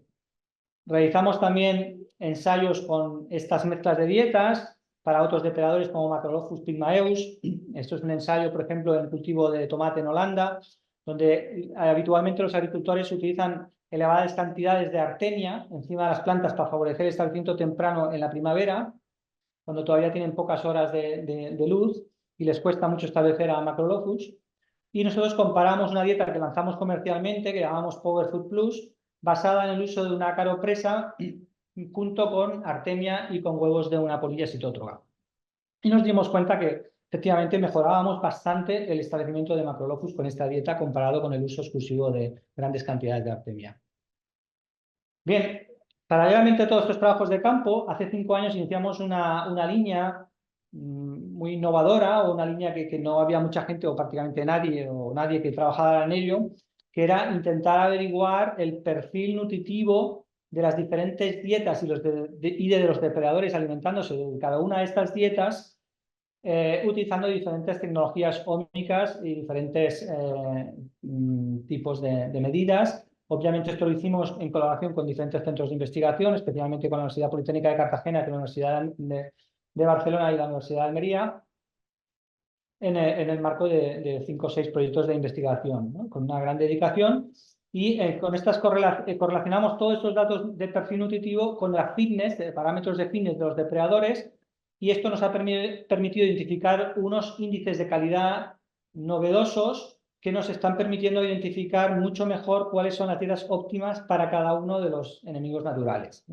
realizamos también ensayos con estas mezclas de dietas para otros depredadores como Macrolophus pygmaeus. Esto es un ensayo, por ejemplo, en cultivo de tomate en Holanda, donde habitualmente los agricultores utilizan elevadas cantidades de artemia encima de las plantas para favorecer el establecimiento temprano en la primavera, cuando todavía tienen pocas horas de luz y les cuesta mucho establecer a Macrolophus. Y nosotros comparamos una dieta que lanzamos comercialmente, que llamamos Power Food Plus, basada en el uso de un ácaro presa junto con artemia y con huevos de una polilla Sitotroga. Y nos dimos cuenta que efectivamente mejorábamos bastante el establecimiento de Macrolophus con esta dieta comparado con el uso exclusivo de grandes cantidades de artemia. Bien, paralelamente a todos estos trabajos de campo, hace 5 años iniciamos una línea muy innovadora, o una línea que no había mucha gente o prácticamente nadie que trabajara en ello, que era intentar averiguar el perfil nutritivo de las diferentes dietas y de los depredadores alimentándose de cada una de estas dietas utilizando diferentes tecnologías ómicas y diferentes tipos de medidas. Obviamente esto lo hicimos en colaboración con diferentes centros de investigación, especialmente con la Universidad Politécnica de Cartagena, con la Universidad de Barcelona y la Universidad de Almería, en el marco de 5 o 6 proyectos de investigación, ¿no? Con una gran dedicación. Y con estas correlacionamos todos estos datos de perfil nutritivo con la fitness, de parámetros de fitness de los depredadores, y esto nos ha permitido identificar unos índices de calidad novedosos que nos están permitiendo identificar mucho mejor cuáles son las dietas óptimas para cada uno de los enemigos naturales.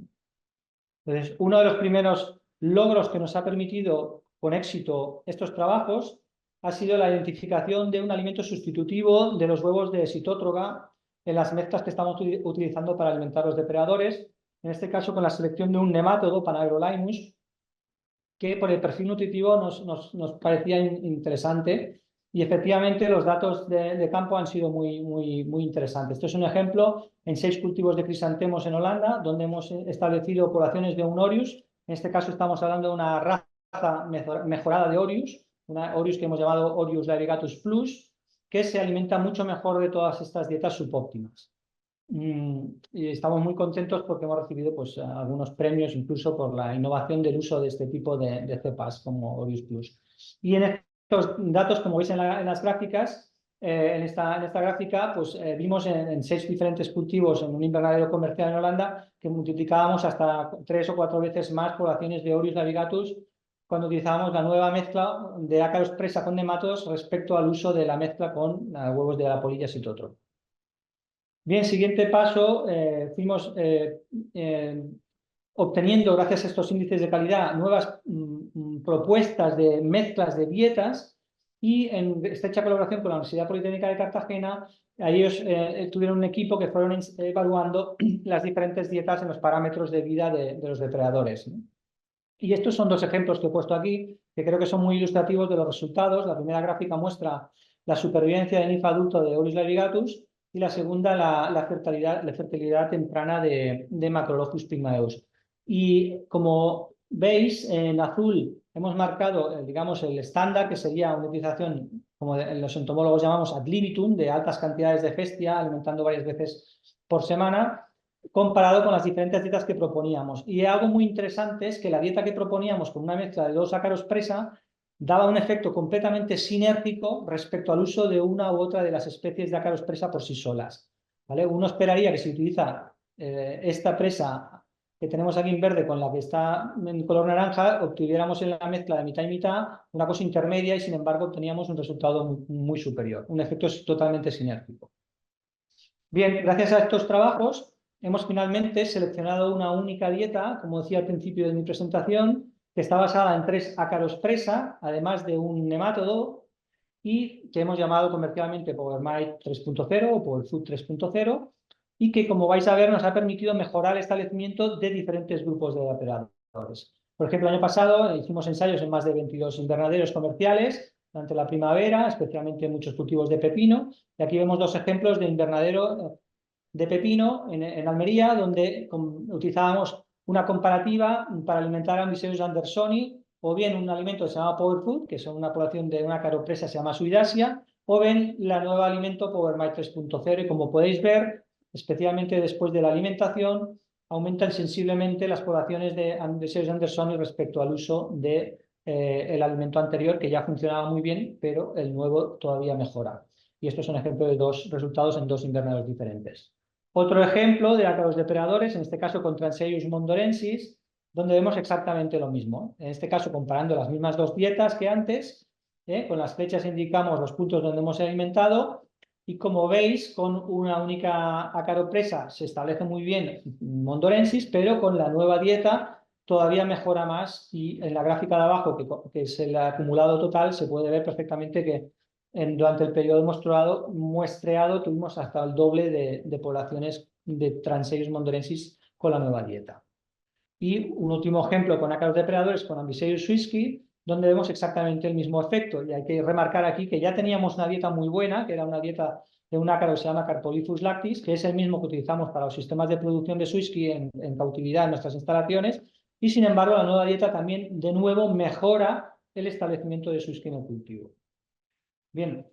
Entonces, uno de los primeros logros que nos ha permitido con éxito estos trabajos ha sido la identificación de un alimento sustitutivo de los huevos de sitótroga en las mezclas que estamos utilizando para alimentar los depredadores, en este caso con la selección de un nemátodo, Panagrolimus, que por el perfil nutritivo nos parecía interesante, y efectivamente los datos de campo han sido muy interesantes. Esto es un ejemplo en 6 cultivos de crisantemos en Holanda, donde hemos establecido poblaciones de un Orius. En este caso estamos hablando de una raza mejorada de Orius, una Orius que hemos llamado Orius variegatus plus, que se alimenta mucho mejor de todas estas dietas subóptimas. Y estamos muy contentos porque hemos recibido pues, algunos premios incluso por la innovación del uso de este tipo de cepas como Orius Plus. Y en estos datos, como veis en las gráficas, en esta gráfica, pues vimos en 6 diferentes cultivos en un invernadero comercial en Holanda que multiplicábamos hasta 3 o 4 veces más poblaciones de Orius variegatus cuando utilizábamos la nueva mezcla de ácaros presa con nemátodos respecto al uso de la mezcla con huevos de la polilla sitótroga. Bien, siguiente paso, fuimos obteniendo, gracias a estos índices de calidad, nuevas propuestas de mezclas de dietas, y en estrecha colaboración con la Universidad Politécnica de Cartagena, ellos tuvieron un equipo que fueron evaluando las diferentes dietas en los parámetros de vida de los depredadores, ¿no? Y estos son 2 ejemplos que he puesto aquí, que creo que son muy ilustrativos de los resultados. La primera gráfica muestra la supervivencia del ninfa adulto de Orius variegatus, y la segunda la fertilidad temprana de Macrolophus pygmaeus. Y como veis, en azul hemos marcado, digamos, el estándar, que sería una utilización, como los entomólogos llamamos ad libitum, de altas cantidades de festia, alimentando varias veces por semana, comparado con las diferentes dietas que proponíamos. Y algo muy interesante es que la dieta que proponíamos con una mezcla de 2 ácaros presa daba un efecto completamente sinérgico respecto al uso de una u otra de las especies de ácaros presa por sí solas, ¿vale? Uno esperaría que si utiliza esta presa que tenemos aquí en verde con la que está en color naranja, obtuviéramos en la mezcla de mitad y mitad una cosa intermedia, y sin embargo obteníamos un resultado muy superior. Un efecto totalmente sinérgico. Bien, gracias a estos trabajos hemos finalmente seleccionado una única dieta, como decía al principio de mi presentación, que está basada en 3 ácaros presa, además de un nemátodo, y que hemos llamado comercialmente PowerMite 3.0 o PowerFood 3.0, y que, como vais a ver, nos ha permitido mejorar el establecimiento de diferentes grupos de depredadores. Por ejemplo, el año pasado hicimos ensayos en más de 22 invernaderos comerciales durante la primavera, especialmente en muchos cultivos de pepino, y aquí vemos 2 ejemplos de invernadero de pepino en Almería, donde utilizábamos una comparativa para alimentar a Ambiseus andersoni, o bien un alimento que se llama PowerFood, que son una población de una ácaro presa que se llama Suidasia, o bien la nueva alimento PowerMite 3.0, y como podéis ver, especialmente después de la alimentación, aumentan sensiblemente las poblaciones de Ambiseus andersoni respecto al uso de el alimento anterior, que ya funcionaba muy bien, pero el nuevo todavía mejora. Y esto es un ejemplo de 2 resultados en 2 invernaderos diferentes. Otro ejemplo de ácaros depredadores, en este caso con Transeius mondorensis, donde vemos exactamente lo mismo. En este caso, comparando las mismas 2 dietas que antes, con las flechas indicamos los puntos donde hemos alimentado, y como veis, con una única ácaro presa se establece muy bien mondorensis, pero con la nueva dieta todavía mejora más, y en la gráfica de abajo, que es el acumulado total, se puede ver perfectamente que durante el periodo muestreado tuvimos hasta el doble de poblaciones de Transeius mondorensis con la nueva dieta. Y un último ejemplo con ácaros depredadores con Ambiseus swiski, donde vemos exactamente el mismo efecto. Y hay que remarcar aquí que ya teníamos una dieta muy buena, que era una dieta de un ácaro que se llama Carpolyphus lactis, que es el mismo que utilizamos para los sistemas de producción de swiski en cautividad en nuestras instalaciones, y sin embargo la nueva dieta también de nuevo mejora el establecimiento de su esquema cultivo. Bien,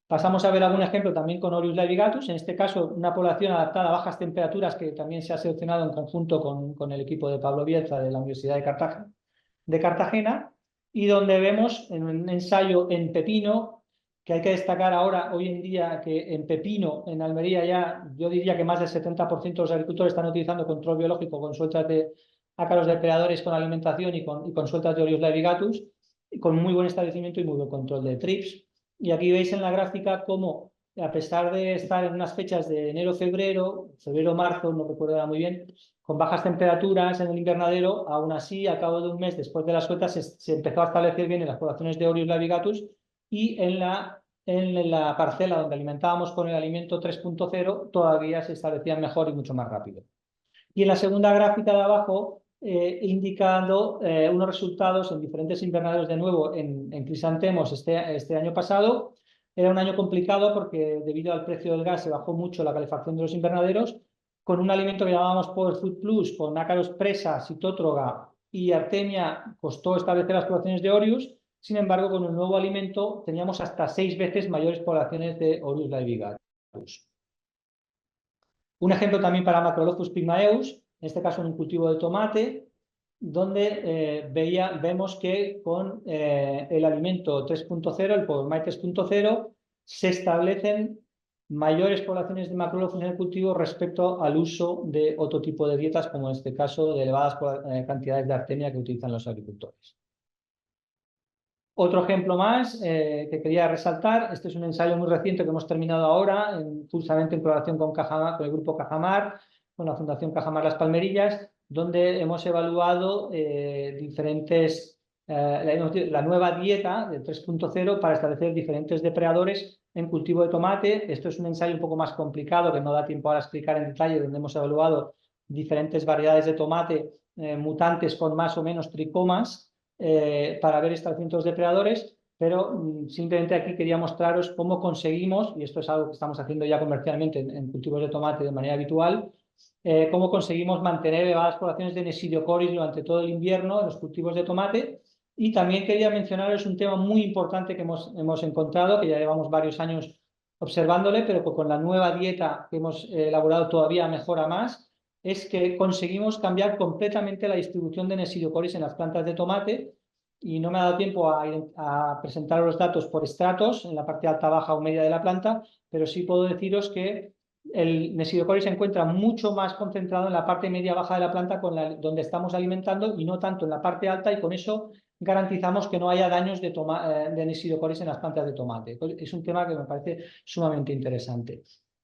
pasamos a ver algún ejemplo también con Orius laevigatus, en este caso una población adaptada a bajas temperaturas que también se ha seleccionado en conjunto con el equipo de Pablo Bielsa de la Universidad de Cartagena, y donde vemos en un ensayo en pepino, que hay que destacar ahora, hoy en día, que en pepino, en Almería ya, yo diría que más del 70% de los agricultores están utilizando control biológico con sueltas de ácaros depredadores con alimentación y con sueltas de Orius laevigatus, con muy buen establecimiento y muy buen control de trips. Y aquí veis en la gráfica cómo, a pesar de estar en unas fechas de enero-febrero, febrero-marzo, no recuerdo ahora muy bien, con bajas temperaturas en el invernadero, aún así, al cabo de un mes después de las sueltas, se empezó a establecer bien en las poblaciones de Orius laevigatus, y en la parcela donde alimentábamos con el alimento 3.0 todavía se establecían mejor y mucho más rápido. Y en la segunda gráfica de abajo, indicando unos resultados en diferentes invernaderos de nuevo en crisantemos este año pasado. Era un año complicado porque debido al precio del gas se bajó mucho la calefacción de los invernaderos, con un alimento que llamábamos Power Food Plus, con ácaros presa, citótroga y artemia, costó establecer las poblaciones de Orius. Sin embargo, con el nuevo alimento teníamos hasta 6 veces mayores poblaciones de Orius laevigatus. Un ejemplo también para Macrolophus pygmaeus, en este caso en un cultivo de tomate, donde vemos que con el alimento 3.0, el PowerMite 3.0, se establecen mayores poblaciones de Macrolophus en el cultivo respecto al uso de otro tipo de dietas, como en este caso de elevadas cantidades de artemia que utilizan los agricultores. Otro ejemplo más que quería resaltar, este es un ensayo muy reciente que hemos terminado ahora, justamente en colaboración con el grupo Cajamar, con la Fundación Cajamar Las Palmerillas, donde hemos evaluado la nueva dieta de 3.0 para establecer diferentes depredadores en cultivo de tomate. Esto es un ensayo un poco más complicado que no da tiempo ahora a explicar en detalle, donde hemos evaluado diferentes variedades de tomate mutantes con más o menos tricomas, para ver establecimientos depredadores, pero simplemente aquí quería mostraros cómo conseguimos, y esto es algo que estamos haciendo ya comercialmente en cultivos de tomate de manera habitual, cómo conseguimos mantener elevadas poblaciones de Nesidiocoris durante todo el invierno en los cultivos de tomate. Y también quería mencionaros un tema muy importante que hemos encontrado, que ya llevamos varios años observándole, pero con la nueva dieta que hemos elaborado todavía mejora más, es que conseguimos cambiar completamente la distribución de Nesidiocoris en las plantas de tomate, y no me ha dado tiempo a presentar los datos por estratos en la parte alta, baja o media de la planta, pero sí puedo deciros que el Nesidiocoris se encuentra mucho más concentrado en la parte media baja de la planta donde estamos alimentando, y no tanto en la parte alta, y con eso garantizamos que no haya daños de Nesidiocoris en las plantas de tomate. Es un tema que me parece sumamente interesante.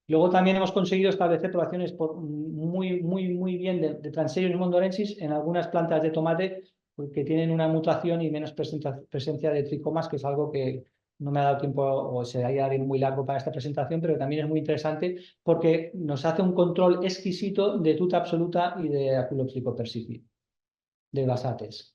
Luego también hemos conseguido establecer poblaciones muy bien de Transerion mondorensis en algunas plantas de tomate que tienen una mutación y menos presencia de tricomas, que es algo que no me ha dado tiempo o sería muy largo para esta presentación, pero también es muy interesante porque nos hace un control exquisito de tuta absoluta y de Aculopsico persicid, de basates.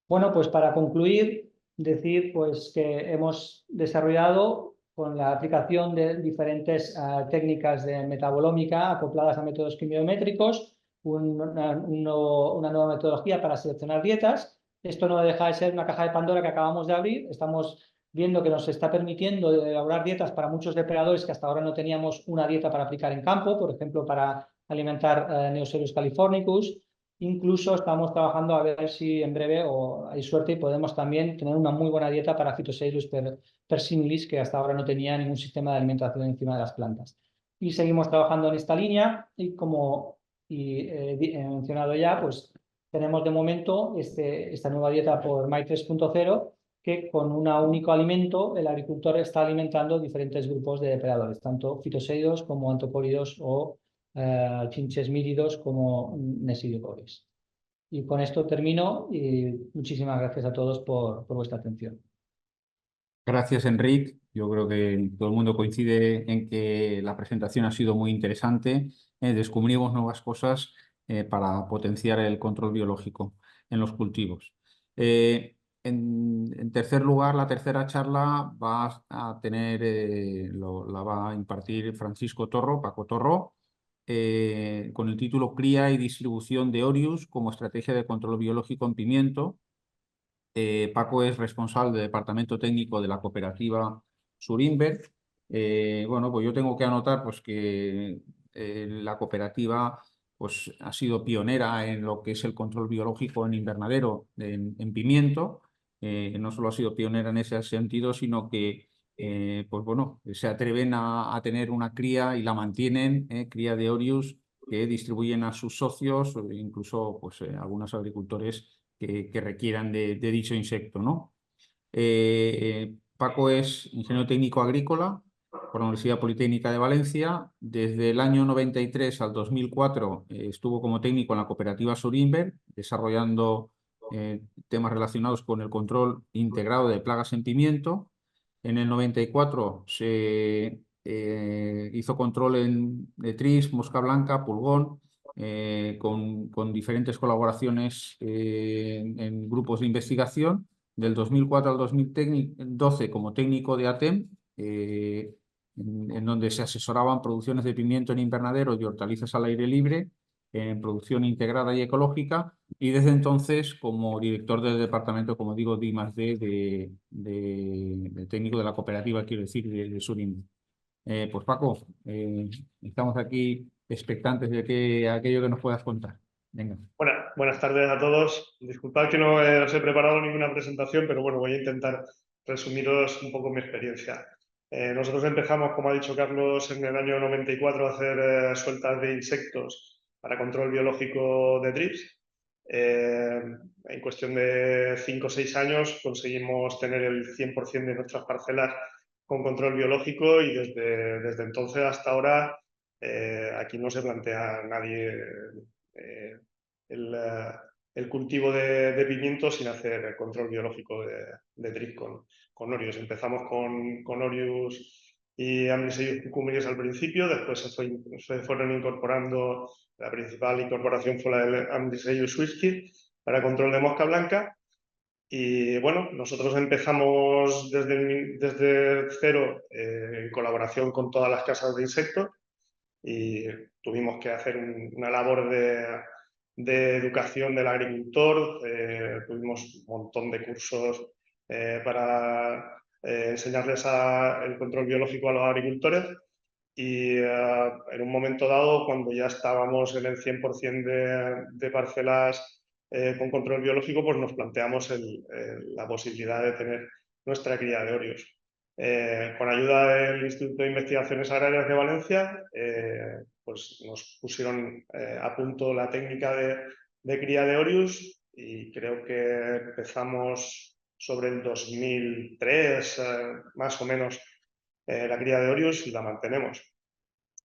Bueno, pues para concluir, decir pues que hemos desarrollado con la aplicación de diferentes técnicas de metabolómica acopladas a métodos quimiométricos, una nueva metodología para seleccionar dietas. Esto no deja de ser una caja de Pandora que acabamos de abrir. Estamos viendo que nos está permitiendo elaborar dietas para muchos depredadores que hasta ahora no teníamos una dieta para aplicar en campo, por ejemplo, para alimentar Neocereus californicus. Incluso estamos trabajando a ver si en breve, o hay suerte, y podemos también tener una muy buena dieta para Phytocereus persimilis, que hasta ahora no tenía ningún sistema de alimentación encima de las plantas. Y seguimos trabajando en esta línea, y como he mencionado ya, pues tenemos de momento esta nueva dieta por MAI 3.0, que con un único alimento el agricultor está alimentando diferentes grupos de depredadores, tanto fitoseidos como antopóridos o chinches míridos como Nesidiocoris. Y con esto termino, y muchísimas gracias a todos por vuestra atención. Gracias, Enric. Yo creo que todo el mundo coincide en que la presentación ha sido muy interesante. Descubrimos nuevas cosas para potenciar el control biológico en los cultivos. En tercer lugar, la tercera charla va a tener, la va a impartir Francisco Torro, Paco Torro, con el título Cría y distribución de Orius como estrategia de control biológico en pimiento. Paco es responsable del departamento técnico de la cooperativa Surinver. Bueno, pues yo tengo que anotar pues, que la cooperativa pues, ha sido pionera en lo que es el control biológico en invernadero, en pimiento. No solo ha sido pionera en ese sentido, sino que pues, bueno, se atreven a tener una cría y la mantienen, cría de Orius, que distribuyen a sus socios, incluso pues, algunos agricultores que requieran de dicho insecto, ¿no? Paco es ingeniero técnico agrícola por la Universidad Politécnica de Valencia. Desde el año 93 al 2004 estuvo como técnico en la cooperativa Surinver, desarrollando temas relacionados con el control integrado de plagas en pimiento. En el 94 se hizo control de tris, mosca blanca, pulgón, con diferentes colaboraciones en grupos de investigación. Del 2004 al 2012 como técnico de ATEM, en donde se asesoraban producciones de pimiento en invernadero y hortalizas al aire libre, en producción integrada y ecológica, y desde entonces como director del departamento, como digo, de I+D de técnico de la cooperativa, quiero decir, de Surinver. Pues Paco, estamos aquí expectantes de aquello que nos puedas contar. Venga. Buenas tardes a todos. Disculpad que no os he preparado ninguna presentación, pero bueno, voy a intentar resumiros un poco mi experiencia. Nosotros empezamos, como ha dicho Carlos, en el año 94 a hacer sueltas de insectos para control biológico de trips. En cuestión de 5 o 6 años conseguimos tener el 100% de nuestras parcelas con control biológico y desde entonces hasta ahora aquí no se plantea nadie el cultivo de pimiento sin hacer control biológico de trips con Orius. Empezamos con Orius y Amniseius cucuminis al principio, después se fueron incorporando, la principal incorporación fue la de Amniseius swisskii para control de mosca blanca. Y bueno, nosotros empezamos desde cero en colaboración con todas las casas de insectos y tuvimos que hacer una labor de educación del agricultor. Tuvimos un montón de cursos para enseñarles el control biológico a los agricultores y en un momento dado, cuando ya estábamos en el 100% de parcelas con control biológico, pues nos planteamos la posibilidad de tener nuestra cría de Orius. Con ayuda del Instituto de Investigaciones Agrarias de Valencia, pues nos pusieron a punto la técnica de cría de Orius y creo que empezamos sobre el 2003, más o menos, la cría de Orius y la mantenemos.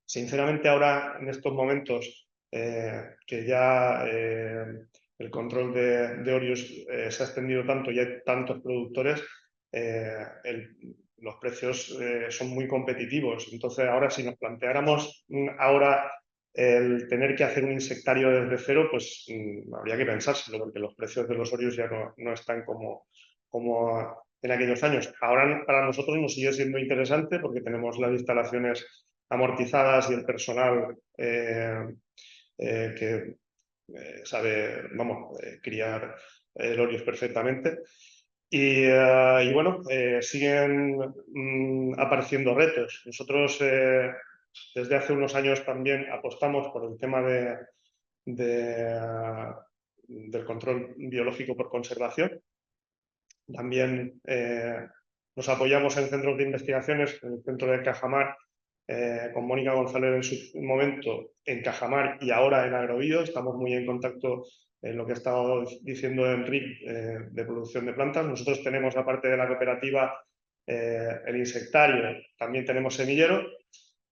Sinceramente, ahora, en estos momentos, que ya el control de Orius se ha extendido tanto y hay tantos productores, los precios son muy competitivos. Entonces, ahora si nos planteáramos ahora el tener que hacer un insectario desde cero, pues habría que pensárselo, porque los precios de los Orius ya no están como en aquellos años. Ahora para nosotros nos sigue siendo interesante porque tenemos las instalaciones amortizadas y el personal que sabe, criar Orius perfectamente. Y bueno, siguen apareciendo retos. Nosotros desde hace unos años también apostamos por el tema del control biológico por conservación. También nos apoyamos en centros de investigaciones, en el centro de Cajamar, con Mónica González en su momento en Cajamar y ahora en Agrobio. Estamos muy en contacto en lo que ha estado diciendo Enrique de producción de plantas. Nosotros tenemos, aparte de la cooperativa, el insectario, también tenemos semillero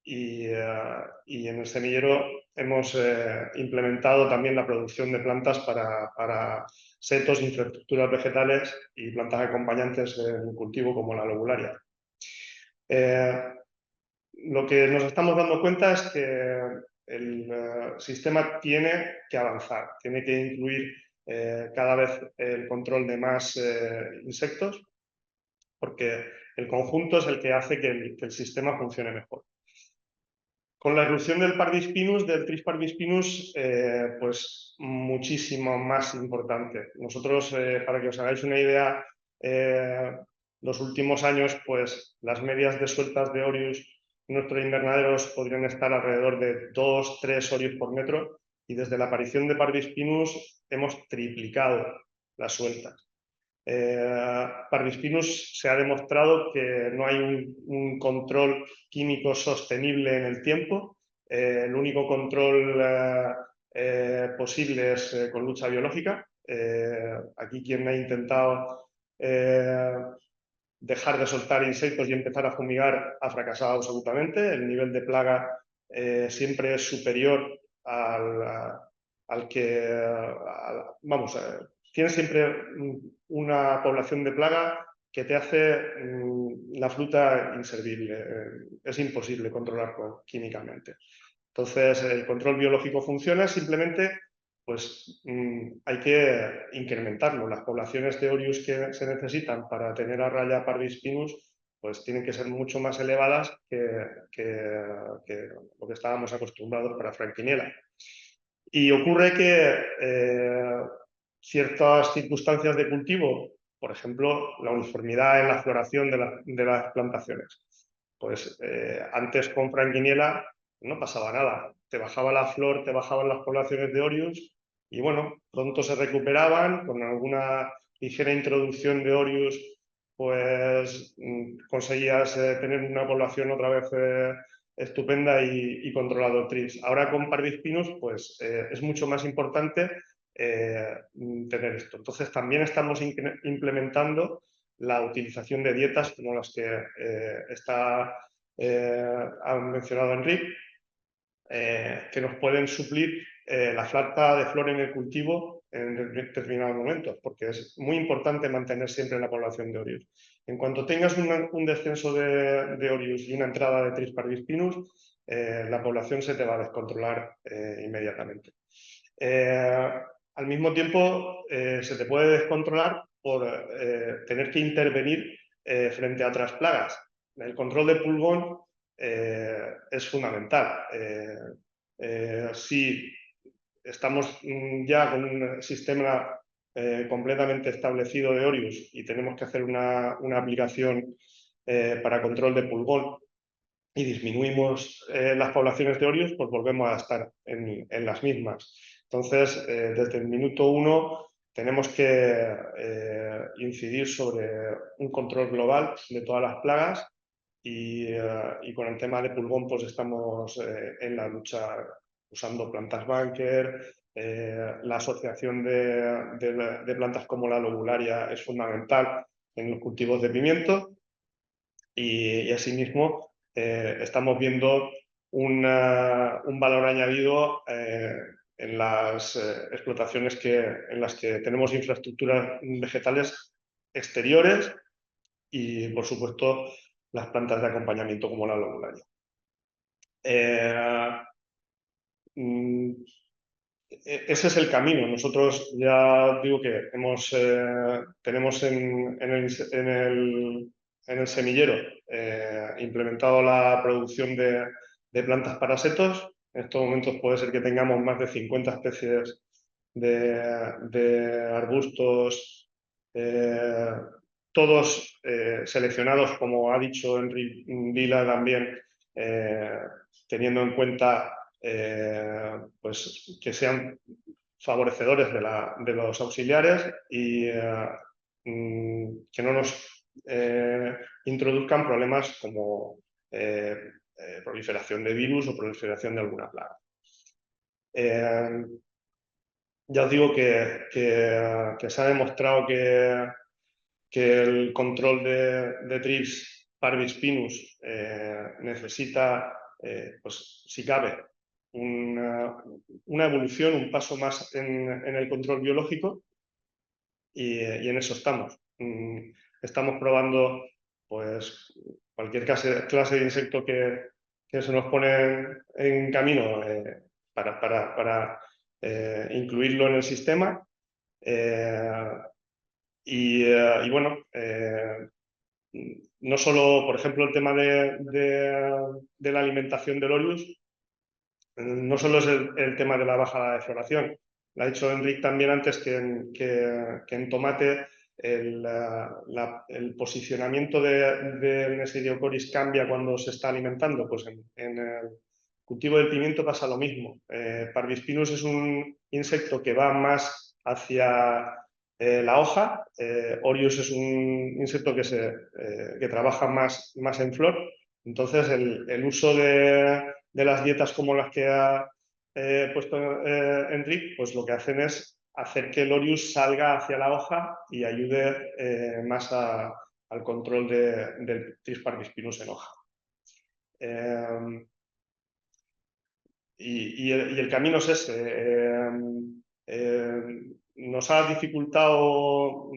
y en el semillero hemos implementado también la producción de plantas para setos, infraestructuras vegetales y plantas acompañantes en cultivo como la lobularia. Lo que nos estamos dando cuenta es que el sistema tiene que avanzar, tiene que incluir cada vez el control de más insectos, porque el conjunto es el que hace que el sistema funcione mejor. Con la irrupción del Parvispinus, del Tris parvispinus, pues muchísimo más importante. Nosotros, para que os hagáis una idea, los últimos años, pues las medias de sueltas de Orius en nuestros invernaderos podrían estar alrededor de 2-3 Orius por metro, y desde la aparición de Parvispinus hemos triplicado las sueltas. Parvispinus se ha demostrado que no hay un control químico sostenible en el tiempo. El único control posible es con lucha biológica. Aquí quien ha intentado dejar de soltar insectos y empezar a fumigar ha fracasado absolutamente. El nivel de plaga siempre es superior al que... vamos, tienes siempre una población de plaga que te hace la fruta inservible. Es imposible controlarlo químicamente. Entonces, el control biológico funciona, simplemente pues hay que incrementarlo. Las poblaciones de Orius que se necesitan para tener a raya Parvispinus pues tienen que ser mucho más elevadas que lo que estábamos acostumbrados para Frankiniella. Y ocurre que ciertas circunstancias de cultivo, por ejemplo, la uniformidad en la floración de las plantaciones, pues antes con Frankiniella no pasaba nada. Te bajaba la flor, te bajaban las poblaciones de Orius y bueno, pronto se recuperaban con alguna ligera introducción de Orius, pues conseguías tener una población otra vez estupenda y controlado el Tris. Ahora con Parvispinus pues es mucho más importante tener esto. Entonces también estamos implementando la utilización de dietas como las que ha mencionado Enrique, que nos pueden suplir la falta de flor en el cultivo en determinados momentos, porque es muy importante mantener siempre la población de Orius. En cuanto tengas un descenso de Orius y una entrada de Tris parvispinus, la población se te va a descontrolar inmediatamente. Al mismo tiempo, se te puede descontrolar por tener que intervenir frente a otras plagas. El control de pulgón es fundamental. Si estamos ya con un sistema completamente establecido de Orius y tenemos que hacer una aplicación para control de pulgón y disminuimos las poblaciones de Orius, pues volvemos a estar en las mismas. Entonces, desde el minuto 1 tenemos que incidir sobre un control global de todas las plagas y con el tema de pulgón pues estamos en la lucha usando plantas bunker. La asociación de plantas como la lobularia es fundamental en los cultivos de pimiento y asimismo estamos viendo un valor añadido en las explotaciones en las que tenemos infraestructuras vegetales exteriores y, por supuesto, las plantas de acompañamiento como la lobularia. Ese es el camino. Nosotros ya digo que tenemos en el semillero implementado la producción de plantas parasetos. En estos momentos puede ser que tengamos más de 50 especies de arbustos, todos seleccionados, como ha dicho Enrique Vila también, teniendo en cuenta pues que sean favorecedores de los auxiliares y que no nos introduzcan problemas como proliferación de virus o proliferación de alguna plaga. Ya os digo que se ha demostrado que el control de Thrips parvispinus necesita, pues, si cabe, una evolución, un paso más en el control biológico y en eso estamos. Estamos probando pues, cualquier clase de insecto que se nos pone en camino para incluirlo en el sistema. Y bueno, no solo, por ejemplo, el tema de la alimentación del Orius, no solo es el tema de la baja de floración. Lo ha dicho Enric también antes que en tomate el posicionamiento de Nesidiocoris cambia cuando se está alimentando. Pues en el cultivo del pimiento pasa lo mismo. Parvispinus es un insecto que va más hacia la hoja. Orius es un insecto que trabaja más en flor. Entonces el uso de las dietas como las que ha puesto Enric, pues lo que hacen es hacer que el Orius salga hacia la hoja y ayude más al control del Tris parvispinus en hoja. Y el camino es ese. Nos ha dificultado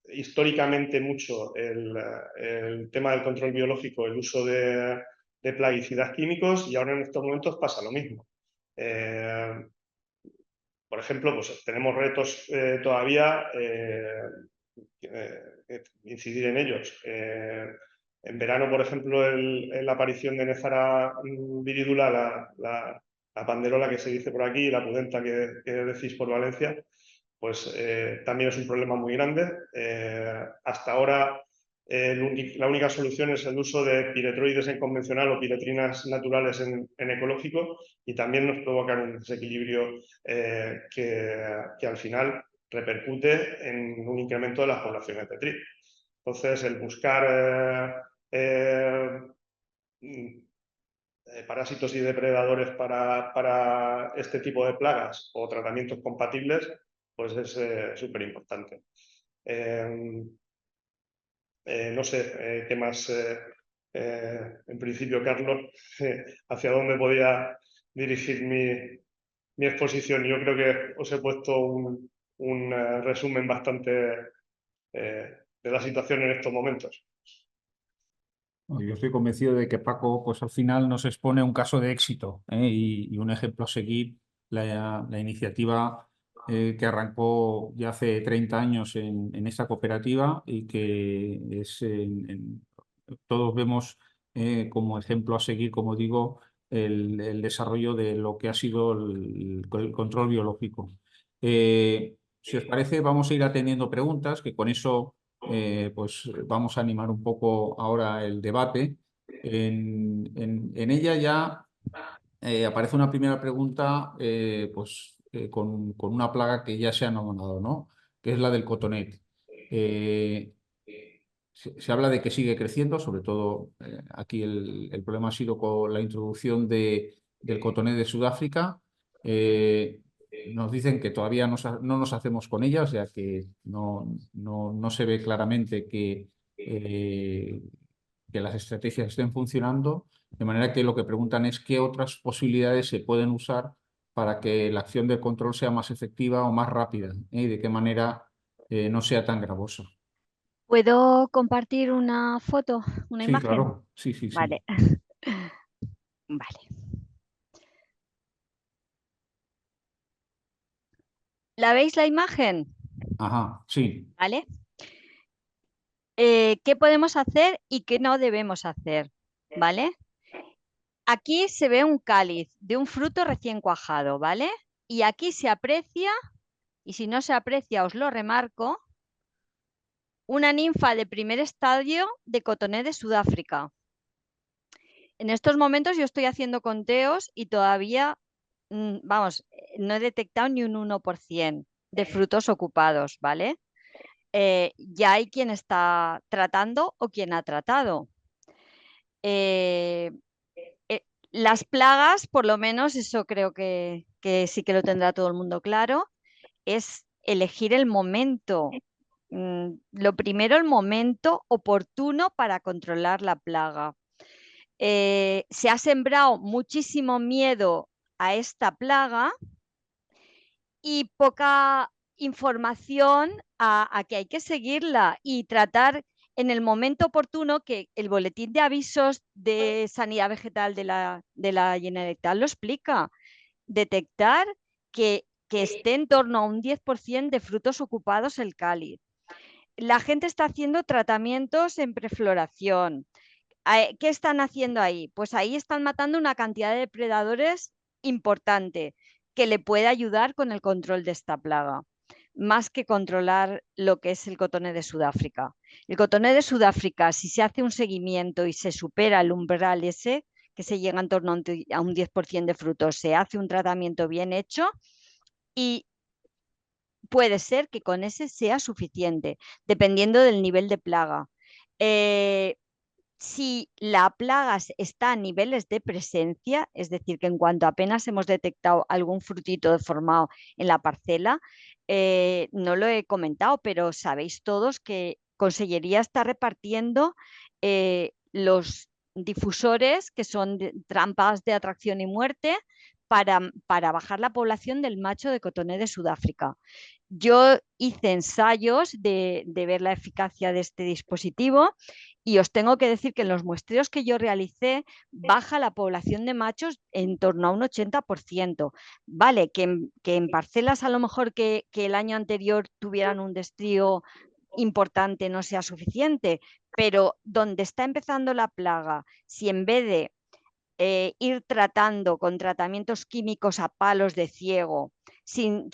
históricamente mucho el tema del control biológico, el uso de plaguicidas químicos, y ahora en estos momentos pasa lo mismo. Por ejemplo, pues tenemos retos todavía, incidir en ellos. En verano, por ejemplo, la aparición de Nephara viridula, la panderola que se dice por aquí, la pudenta que decís por Valencia, pues también es un problema muy grande. Hasta ahora la única solución es el uso de piretroides en convencional o piretrinas naturales en ecológico, y también nos provocan un desequilibrio que al final repercute en un incremento de las poblaciones de TRIP. Entonces, el buscar parásitos y depredadores para este tipo de plagas o tratamientos compatibles, pues es súper importante. No sé qué más, en principio, Carlos, hacia dónde podía dirigir mi exposición. Yo creo que os he puesto un resumen bastante de la situación en estos momentos. Yo estoy convencido de que Paco, pues al final nos expone un caso de éxito, y un ejemplo a seguir, la iniciativa que arrancó ya hace 30 años en esta cooperativa, y que es todos vemos como ejemplo a seguir, como digo, el desarrollo de lo que ha sido el control biológico. Si os parece, vamos a ir atendiendo preguntas, que con eso pues vamos a animar un poco ahora el debate. En ella ya aparece una primera pregunta con una plaga que ya se ha nombrado, ¿no? Que es la del cotonet. Se habla de que sigue creciendo, sobre todo aquí el problema ha sido con la introducción del cotonet de Sudáfrica. Nos dicen que todavía no nos hacemos con ella, o sea que no se ve claramente que las estrategias estén funcionando, de manera que lo que preguntan es qué otras posibilidades se pueden usar para que la acción de control sea más efectiva o más rápida, y de qué manera no sea tan gravosa. ¿Puedo compartir una foto, una Sí, imagen? claro, sí. Vale. Vale. ¿La veis la imagen? Ajá, sí. ¿Vale? ¿Qué podemos hacer y qué no debemos hacer? ¿Vale? Aquí se ve un cáliz de un fruto recién cuajado, ¿vale? Y aquí se aprecia, y si no se aprecia os lo remarco, una ninfa de primer estadio de cotonet de Sudáfrica. En estos momentos yo estoy haciendo conteos y todavía, vamos, no he detectado ni un 1% de frutos ocupados, ¿vale? Ya hay quien está tratando o quien ha tratado. Las plagas, por lo menos, eso creo que sí que lo tendrá todo el mundo claro, es elegir el momento. Lo primero, el momento oportuno para controlar la plaga. Se ha sembrado muchísimo miedo a esta plaga y poca información a que hay que seguirla y tratar en el momento oportuno, que el boletín de avisos de sanidad vegetal de la Generalitat lo explica. Detectar que esté en torno a un 10% de frutos ocupados el cáliz. La gente está haciendo tratamientos en prefloración. ¿Qué están haciendo ahí? Pues ahí están matando una cantidad de depredadores importante que le puede ayudar con el control de esta plaga, más que controlar lo que es el cotoné de Sudáfrica. El cotoné de Sudáfrica, si se hace un seguimiento y se supera el umbral ese, que se llega en torno a un 10% de frutos, se hace un tratamiento bien hecho y puede ser que con ese sea suficiente, dependiendo del nivel de plaga. Si la plaga está a niveles de presencia, es decir, que en cuanto apenas hemos detectado algún frutito deformado en la parcela, no lo he comentado, pero sabéis todos que Consellería está repartiendo los difusores, que son trampas de atracción y muerte, para bajar la población del macho de cotoné de Sudáfrica. Yo hice ensayos de ver la eficacia de este dispositivo y os tengo que decir que en los muestreos que yo realicé baja la población de machos en torno a un 80%. Vale, que en parcelas a lo mejor que el año anterior tuvieran un destrío importante no sea suficiente, pero donde está empezando la plaga, si en vez de ir tratando con tratamientos químicos a palos de ciego, sin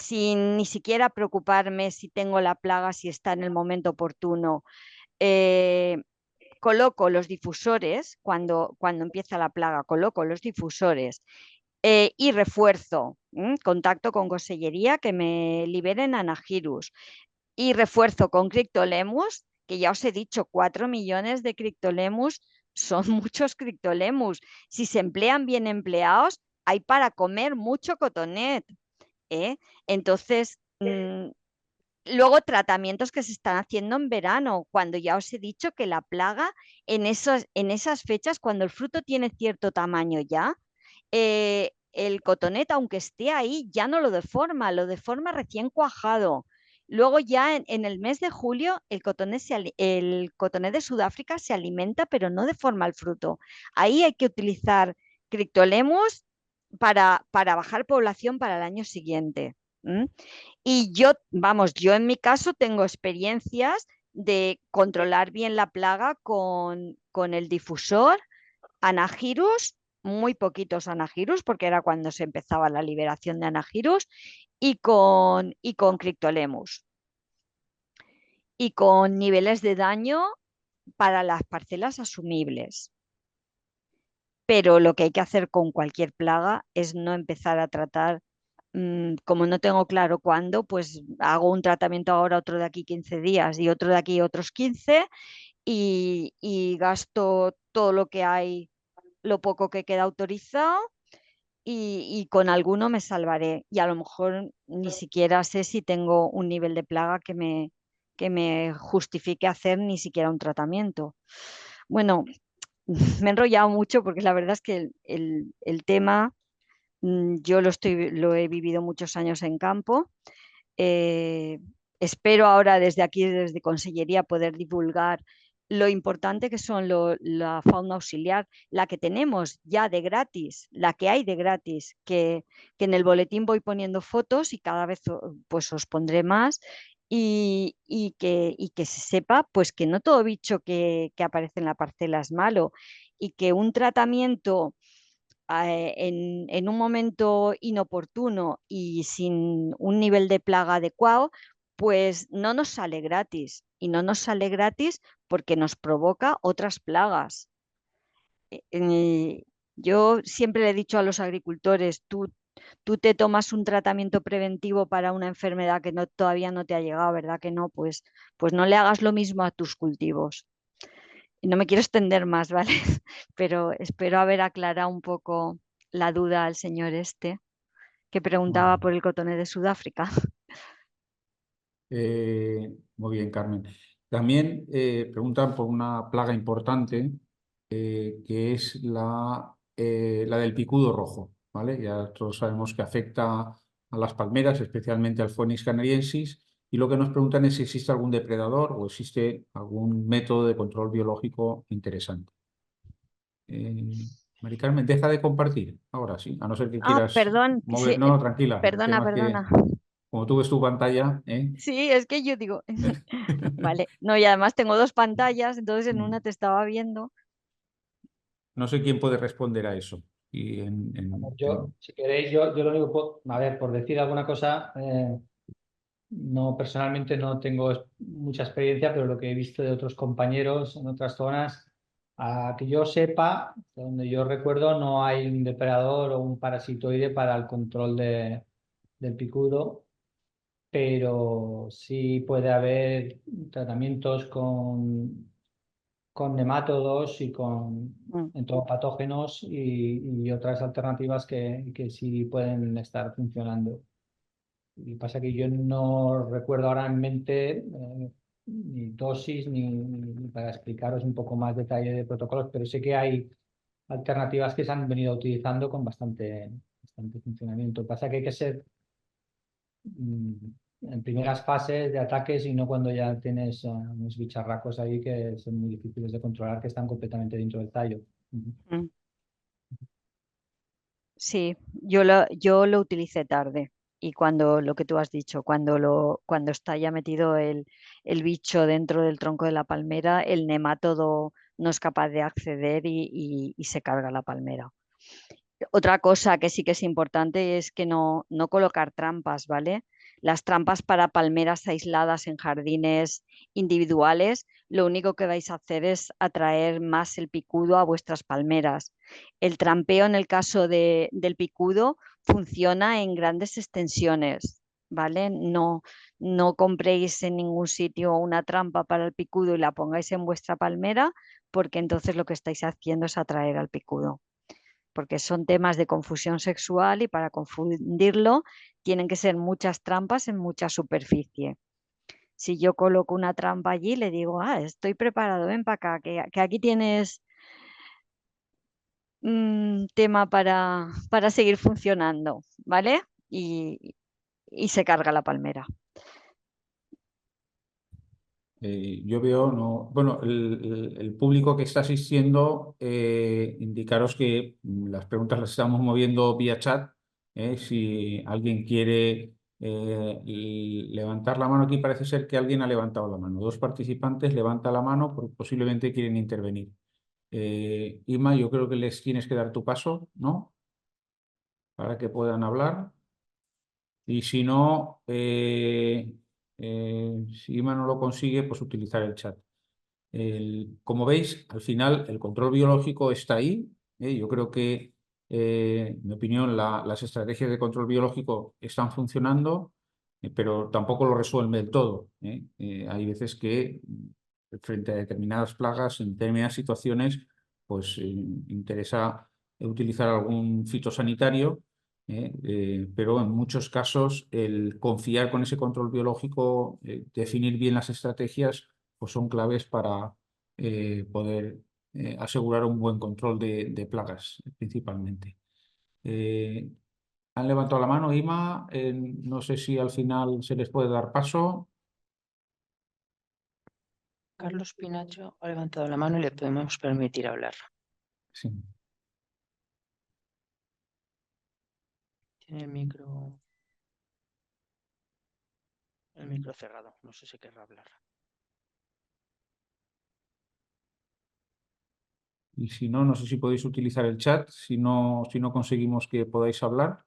ni siquiera preocuparme si tengo la plaga, si está en el momento oportuno, coloco los difusores, cuando empieza la plaga, coloco los difusores y refuerzo, contacto con Consellería que me liberen Anagirus y refuerzo con Cryptolemus, que ya os he dicho, 4 millones de Cryptolemus son muchos Cryptolemus. Si se emplean bien empleados, hay para comer mucho cotonet. Entonces, luego tratamientos que se están haciendo en verano, cuando ya os he dicho que la plaga en esas fechas, cuando el fruto tiene cierto tamaño ya, el cotonet, aunque esté ahí, ya no lo deforma recién cuajado. Luego ya en el mes de julio el cotonet de Sudáfrica se alimenta, pero no deforma el fruto. Ahí hay que utilizar Cryptolemus para bajar población para el año siguiente. Y yo en mi caso tengo experiencias de controlar bien la plaga con el difusor Anagirus, muy poquitos Anagirus, porque era cuando se empezaba la liberación de Anagirus, y con Cryptolemus. Y con niveles de daño para las parcelas asumibles. Pero lo que hay que hacer con cualquier plaga es no empezar a tratar, como no tengo claro cuándo, pues hago un tratamiento ahora, otro de aquí 15 días y otro de aquí otros 15 y gasto todo lo que hay, lo poco que queda autorizado y con alguno me salvaré. Y a lo mejor ni siquiera sé si tengo un nivel de plaga que me justifique hacer ni siquiera un tratamiento. Bueno, me he enrollado mucho porque la verdad es que el tema yo lo he vivido muchos años en campo. Espero ahora desde aquí, desde Consellería, poder divulgar lo importante que son la fauna auxiliar, la que tenemos ya de gratis, la que hay de gratis, que en el boletín voy poniendo fotos y cada vez pues os pondré más y que se sepa pues que no todo bicho que aparece en la parcela es malo y que un tratamiento en un momento inoportuno y sin un nivel de plaga adecuado, pues no nos sale gratis. Y no nos sale gratis porque nos provoca otras plagas. Yo siempre le he dicho a los agricultores, tú te tomas un tratamiento preventivo para una enfermedad que todavía no te ha llegado, ¿verdad que no? Pues no le hagas lo mismo a tus cultivos. Y no me quiero extender más, ¿vale? Pero espero haber aclarado un poco la duda al señor que preguntaba por el cotoné de Sudáfrica. Muy bien, Carmen. También preguntan por una plaga importante que es la del picudo rojo, ¿vale? Ya todos sabemos que afecta a las palmeras, especialmente al Phoenix canariensis, y lo que nos preguntan es si existe algún depredador o existe algún método de control biológico interesante. Mari Carmen, deja de compartir. Ahora sí, a no ser que quieras Perdón, mover. sí, No, tranquila. El tema es que, perdona. como tú ves tu pantalla, Sí, es que yo digo, vale, no, y además tengo dos pantallas, entonces en una te estaba viendo. No sé quién puede responder a eso. Y Yo, si queréis, yo lo único que puedo, a ver, por decir alguna cosa, no, personalmente no tengo mucha experiencia, pero lo que he visto de otros compañeros en otras zonas, a que yo sepa, donde yo recuerdo, no hay un depredador o un parasitoide para el control del picudo, pero sí puede haber tratamientos con nemátodos y con entomopatógenos y otras alternativas que sí pueden estar funcionando. Y pasa que yo no recuerdo ahora en mente ni dosis ni para explicaros un poco más detalle de protocolos, pero sé que hay alternativas que se han venido utilizando con bastante funcionamiento. Pasa que hay que ser en primeras fases de ataques y no cuando ya tienes unos bicharracos ahí que son muy difíciles de controlar, que están completamente dentro del tallo. Mm. Sí, yo lo utilicé tarde y cuando lo que tú has dicho, cuando está ya metido el bicho dentro del tronco de la palmera, el nemátodo no es capaz de acceder y se carga la palmera. Otra cosa que sí que es importante es que no colocar trampas, ¿vale? Las trampas para palmeras aisladas en jardines individuales, lo único que vais a hacer es atraer más el picudo a vuestras palmeras. El trampeo en el caso del picudo funciona en grandes extensiones, ¿vale? No compréis en ningún sitio una trampa para el picudo y la pongáis en vuestra palmera, porque entonces lo que estáis haciendo es atraer al picudo, porque son temas de confusión sexual y para confundirlo tienen que ser muchas trampas en mucha superficie. Si yo coloco una trampa allí, le digo, estoy preparado, ven para acá, que aquí tienes tema para seguir funcionando, ¿vale? Y se carga la palmera. Yo veo, no, bueno, el público que está asistiendo, indicaros que las preguntas las estamos moviendo vía chat. Si alguien quiere levantar la mano, aquí parece ser que alguien ha levantado la mano. Dos participantes levantan la mano porque posiblemente quieren intervenir. Ima, yo creo que les tienes que dar tu paso, ¿no? Para que puedan hablar. Y si no, si Ima no lo consigue, pues utilizar el chat. Como veis, al final el control biológico está ahí. Yo creo que, en mi opinión, las estrategias de control biológico están funcionando, pero tampoco lo resuelven del todo. Hay veces que frente a determinadas plagas, en determinadas situaciones, pues interesa utilizar algún fitosanitario. Pero en muchos casos el confiar con ese control biológico, definir bien las estrategias, pues son claves para poder asegurar un buen control de plagas, principalmente. Han levantado la mano, Ima. No sé si al final se les puede dar paso. Carlos Pinacho ha levantado la mano y le podemos permitir hablar. Sí. Tiene el micro cerrado. No sé si querrá hablar. Y si no, no sé si podéis utilizar el chat, si no conseguimos que podáis hablar.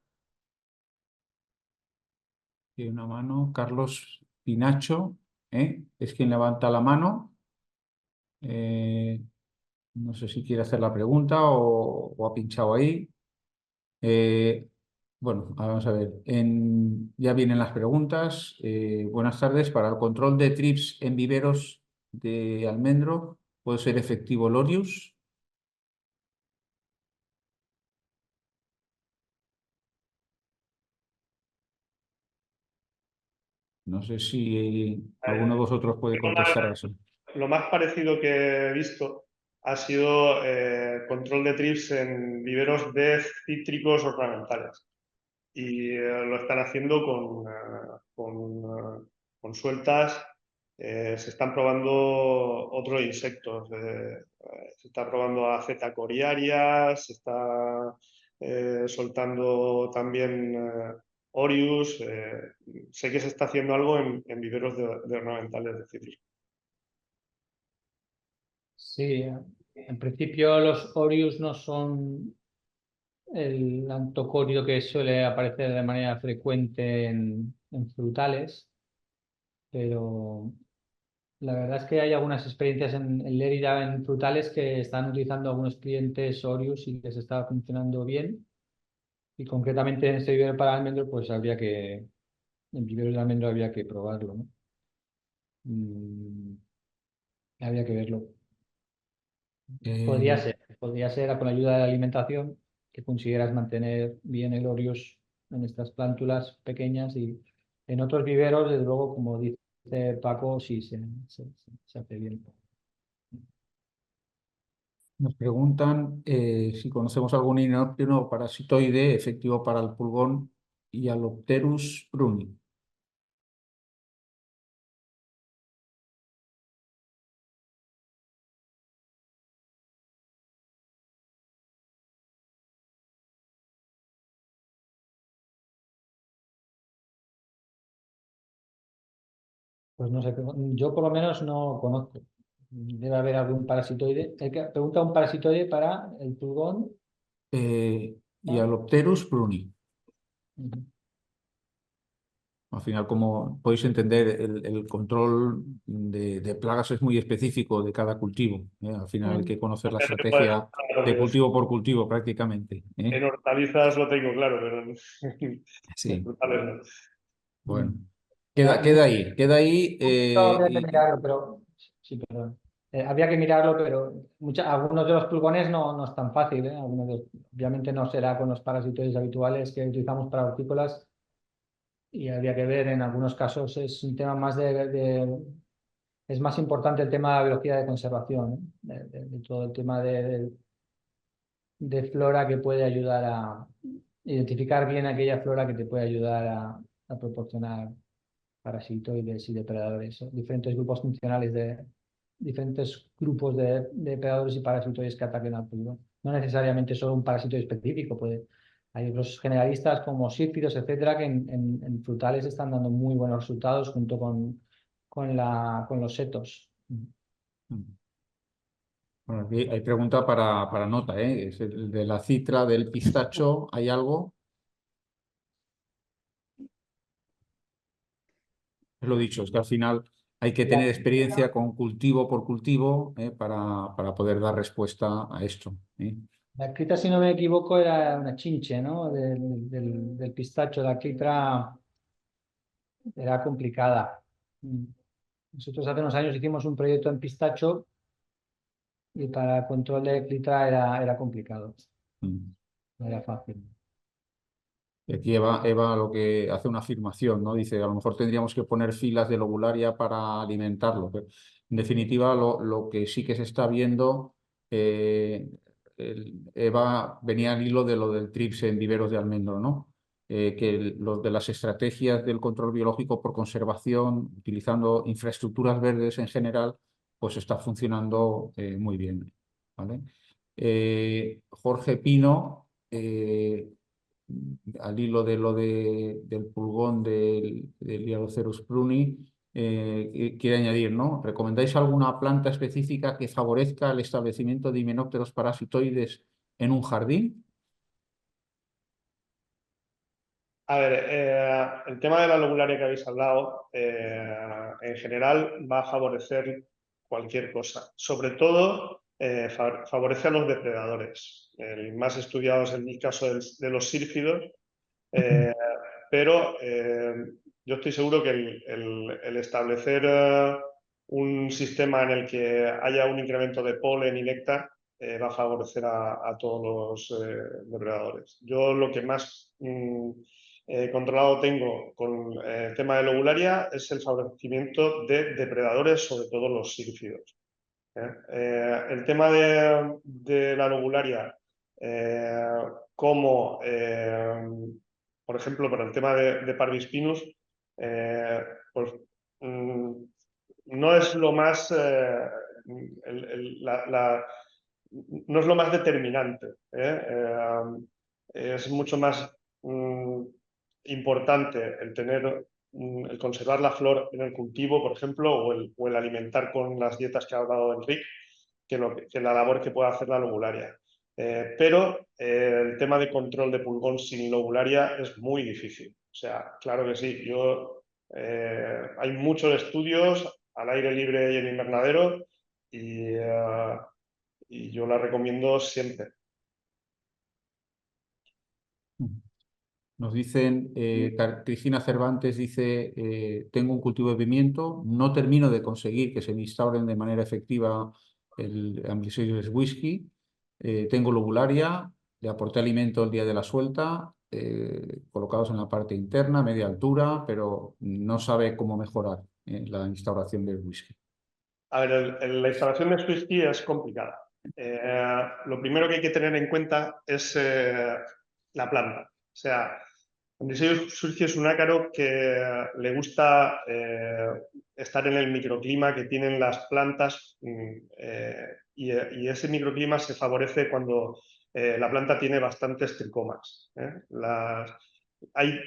Hay una mano, Carlos Pinacho, es quien levanta la mano. No sé si quiere hacer la pregunta o ha pinchado ahí. Bueno, vamos a ver. Ya vienen las preguntas. Buenas tardes. Para el control de trips en viveros de almendro, ¿puede ser efectivo el Orius? No sé si alguno de vosotros puede contestar a eso. Lo más parecido que he visto ha sido control de trips en viveros de cítricos ornamentales. Y lo están haciendo con sueltas. Se están probando otros insectos. Se está probando a Z coriaria, se está soltando también Orius. Sé que se está haciendo algo en viveros de ornamentales de cítricos. Sí, en principio los Orius no son el antocórido que suele aparecer de manera frecuente en frutales, pero la verdad es que hay algunas experiencias en Lérida en frutales que están utilizando algunos clientes Orius y les está funcionando bien. Y concretamente en este vivero para almendro, pues en vivero de almendro habría que probarlo, ¿no? Habría que verlo. Podría ser con la ayuda de la alimentación que consiguieras mantener bien el Orius en estas plántulas pequeñas, y en otros viveros, desde luego, como dice Paco, sí se hace bien. Nos preguntan si conocemos algún inóptero parasitoide efectivo para el pulgón y Alopterus pruni. Pues no sé, yo por lo menos no conozco. Debe haber algún parasitoide. Pregunta un parasitoide para el pulgón. Y Alopterus pruni. Ujú. Al final, como podéis entender, el control de plagas es muy específico de cada cultivo. Al final hay que conocer la estrategia de cultivo por cultivo prácticamente. En hortalizas lo tengo claro, pero en Sí. frutales no. Bueno, queda ahí. Habría que mirarlo, pero sí, perdón. Habría que mirarlo, pero algunos de los pulgones no es tan fácil, ¿eh? Obviamente no será con los parasitoides habituales que utilizamos para hortícolas, y habría que ver, en algunos casos es un tema más es más importante el tema de la velocidad de conservación, ¿eh? De todo el tema de flora que puede ayudar a identificar bien aquella flora que te puede ayudar a proporcionar parasitoides y depredadores, diferentes grupos funcionales diferentes grupos de depredadores y parasitoides que ataquen al pulgón. No necesariamente solo un parásito específico, hay otros generalistas como sífidos, etcétera, que en frutales están dando muy buenos resultados junto con los setos. Bueno, aquí hay pregunta para nota, ¿eh? Es el de la citra, del pistacho, ¿hay algo? Es lo dicho, es que al final hay que tener experiencia con cultivo por cultivo, para poder dar respuesta a esto. La crita, si no me equivoco, era una chinche, ¿no? Del pistacho. La crita era complicada. Nosotros hace unos años hicimos un proyecto en pistacho y para el control de clitra era complicado. No era fácil. Y aquí Eva lo que hace una afirmación, ¿no? Dice, a lo mejor tendríamos que poner filas de lobularia para alimentarlo. Pero, en definitiva, lo que sí que se está viendo, Eva venía al hilo de lo del TRIPS en viveros de almendro, ¿no? Que los de las estrategias del control biológico por conservación, utilizando infraestructuras verdes en general, pues está funcionando muy bien, ¿vale? Jorge Pino, al hilo de del pulgón del Halocerus pruni, quiere añadir, ¿no? ¿Recomendáis alguna planta específica que favorezca el establecimiento de himenópteros parasitoides en un jardín? A ver, el tema de la lobularia que habéis hablado, en general va a favorecer cualquier cosa. Sobre todo, favorece a los depredadores. El más estudiado es el caso de los sírfidos, pero yo estoy seguro que el establecer un sistema en el que haya un incremento de polen y néctar va a favorecer a todos los depredadores. Yo lo que más controlado tengo con el tema de lobularia es el favorecimiento de depredadores, sobre todo los sírfidos. El tema de la lobularia, como por ejemplo para el tema de Parvispinus, pues no es lo más no es lo más determinante. Es mucho más importante el tener el conservar la flor en el cultivo, por ejemplo, o el alimentar con las dietas que ha hablado Enrique, que la labor que puede hacer la lobularia. pero el tema de control de pulgón sin lobularia es muy difícil. O sea, claro que sí, hay muchos estudios al aire libre y en invernadero y yo la recomiendo siempre. Nos dicen, Cristina Cervantes dice, tengo un cultivo de pimiento, no termino de conseguir que se me instauren de manera efectiva el Amblyserius whisky, tengo lobularia, le aporté alimento el día de la suelta, colocados en la parte interna, media altura, pero no sabe cómo mejorar la instauración del whisky. A ver, la instalación de whisky es complicada. Lo primero que hay que tener en cuenta es la planta. O sea, Amblyserius whisky es un ácaro que le gusta estar en el microclima que tienen las plantas y ese microclima se favorece cuando la planta tiene bastantes tricomas. Hay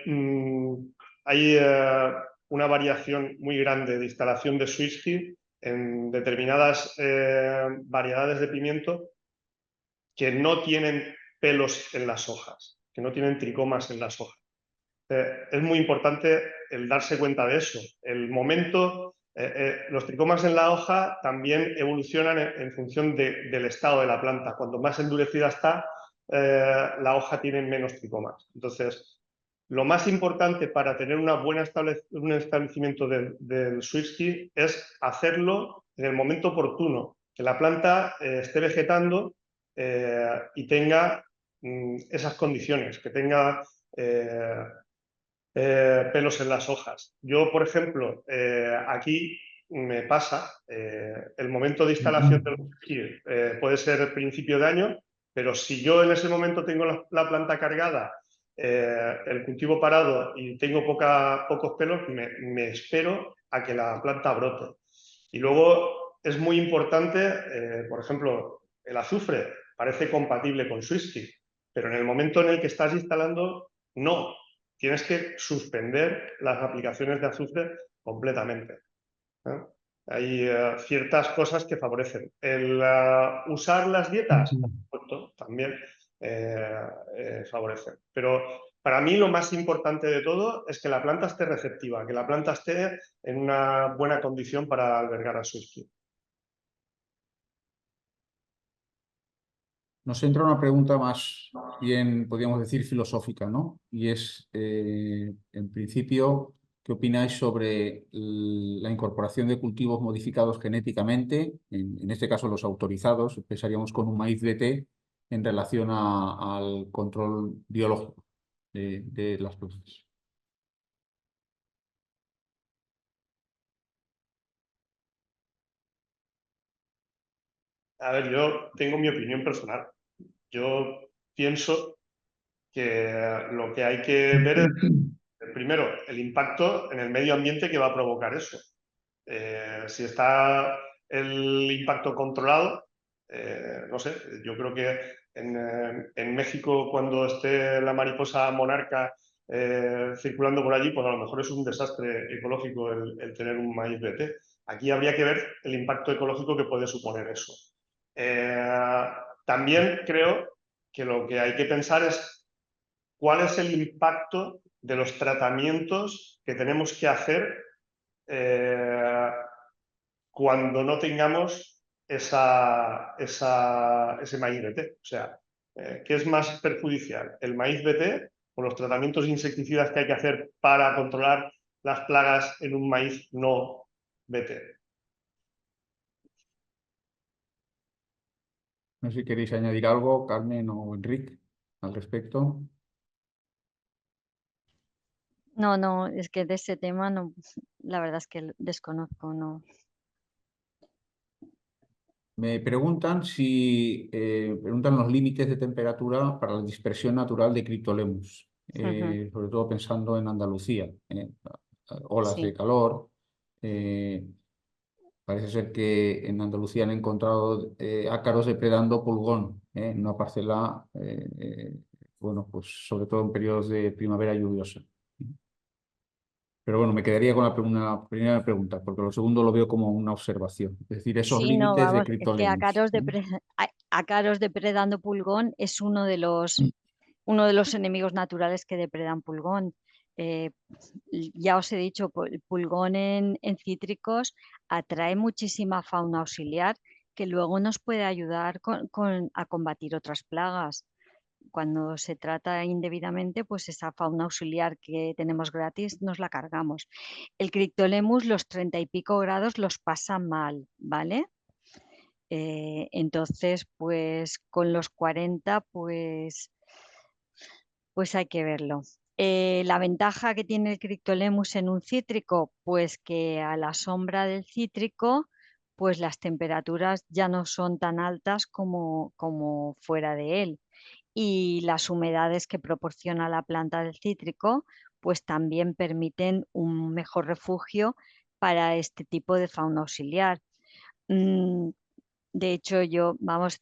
una variación muy grande de instalación de whisky en determinadas variedades de pimiento que no tienen pelos en las hojas, que no tienen tricomas en las hojas. Es muy importante el darse cuenta de eso. Los tricomas en la hoja también evolucionan en función del estado de la planta. Cuanto más endurecida está, la hoja tiene menos tricomas. Entonces, lo más importante para tener un establecimiento del whisky es hacerlo en el momento oportuno, que la planta esté vegetando y tenga esas condiciones, que tenga pelos en las hojas. Yo, por ejemplo, aquí me pasa, el momento de instalación del whisky puede ser el principio de año, pero si yo en ese momento tengo la planta cargada, el cultivo parado y tengo pocos pelos, me espero a que la planta brote. Y luego es muy importante, por ejemplo, el azufre parece compatible con whisky, pero en el momento en el que estás instalando, no. Tienes que suspender las aplicaciones de azufre completamente. Hay ciertas cosas que favorecen. El usar las dietas, también favorecen. Pero para mí lo más importante de todo es que la planta esté receptiva, que la planta esté en una buena condición para albergar a whisky. Nos entra una pregunta más bien, podríamos decir, filosófica, ¿no? Y es, en principio, ¿qué opináis sobre la incorporación de cultivos modificados genéticamente, en este caso los autorizados, empezaríamos con un maíz BT, en relación al control biológico de las plantas? A ver, yo tengo mi opinión personal. Yo pienso que lo que hay que ver es, primero, el impacto en el medio ambiente que va a provocar eso. Si está el impacto controlado, no sé, yo creo que en México, cuando esté la mariposa monarca circulando por allí, pues a lo mejor es un desastre ecológico el tener un maíz BT. Aquí habría que ver el impacto ecológico que puede suponer eso. También creo que lo que hay que pensar es cuál es el impacto de los tratamientos que tenemos que hacer cuando no tengamos ese maíz BT. O sea, ¿qué es más perjudicial? ¿El maíz BT o los tratamientos insecticidas que hay que hacer para controlar las plagas en un maíz no BT? No sé si queréis añadir algo, Carmen o Enrique, al respecto. No, es que de ese tema no, la verdad es que desconozco, no. Me preguntan preguntan los límites de temperatura para la dispersión natural de Cryptolemus, sobre todo pensando en Andalucía, olas de calor. Parece ser que en Andalucía han encontrado ácaros depredando pulgón en una parcela, bueno, pues sobre todo en periodos de primavera lluviosa. Pero bueno, me quedaría con una primera pregunta, porque lo segundo lo veo como una observación. Es decir, esos Sí, no, límites de vamos, es que Cryptolemus. ácaros depredando pulgón es uno de los enemigos naturales que depredan pulgón. Ya os he dicho, el pulgón en cítricos atrae muchísima fauna auxiliar que luego nos puede ayudar a combatir otras plagas. Cuando se trata indebidamente, pues esa fauna auxiliar que tenemos gratis nos la cargamos. El Cryptolemus, los 30 y pico grados los pasa mal, ¿vale? Entonces, pues con los 40, pues hay que verlo. La ventaja que tiene el Cryptolemus en un cítrico, pues que a la sombra del cítrico, pues las temperaturas ya no son tan altas como fuera de él. Y las humedades que proporciona la planta del cítrico, pues también permiten un mejor refugio para este tipo de fauna auxiliar. De hecho, yo, vamos,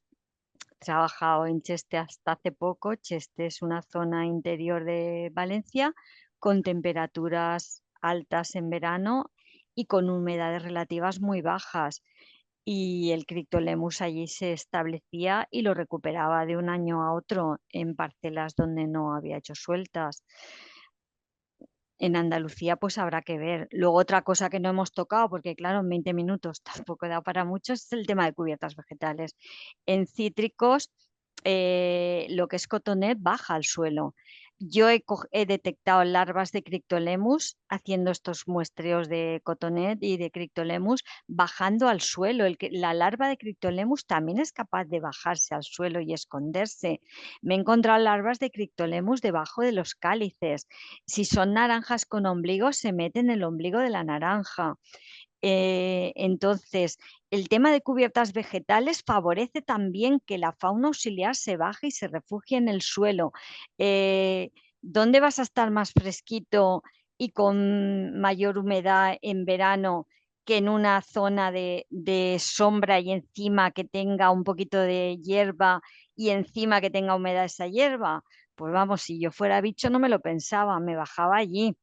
he trabajado en Cheste hasta hace poco. Cheste es una zona interior de Valencia con temperaturas altas en verano y con humedades relativas muy bajas. Y el Cryptolemus allí se establecía y lo recuperaba de un año a otro en parcelas donde no había hecho sueltas. En Andalucía pues habrá que ver. Luego otra cosa que no hemos tocado, porque claro, en 20 minutos tampoco da para mucho, es el tema de cubiertas vegetales. En cítricos, lo que es cotonet baja al suelo. Yo he detectado larvas de Cryptolemus haciendo estos muestreos de cotonet y de Cryptolemus bajando al suelo. La larva de Cryptolemus también es capaz de bajarse al suelo y esconderse. Me he encontrado larvas de Cryptolemus debajo de los cálices. Si son naranjas con ombligo, se mete en el ombligo de la naranja. Entonces, el tema de cubiertas vegetales favorece también que la fauna auxiliar se baje y se refugie en el suelo. ¿Dónde vas a estar más fresquito y con mayor humedad en verano que en una zona de sombra y encima que tenga un poquito de hierba y encima que tenga humedad esa hierba? Pues vamos, si yo fuera bicho no me lo pensaba, me bajaba allí.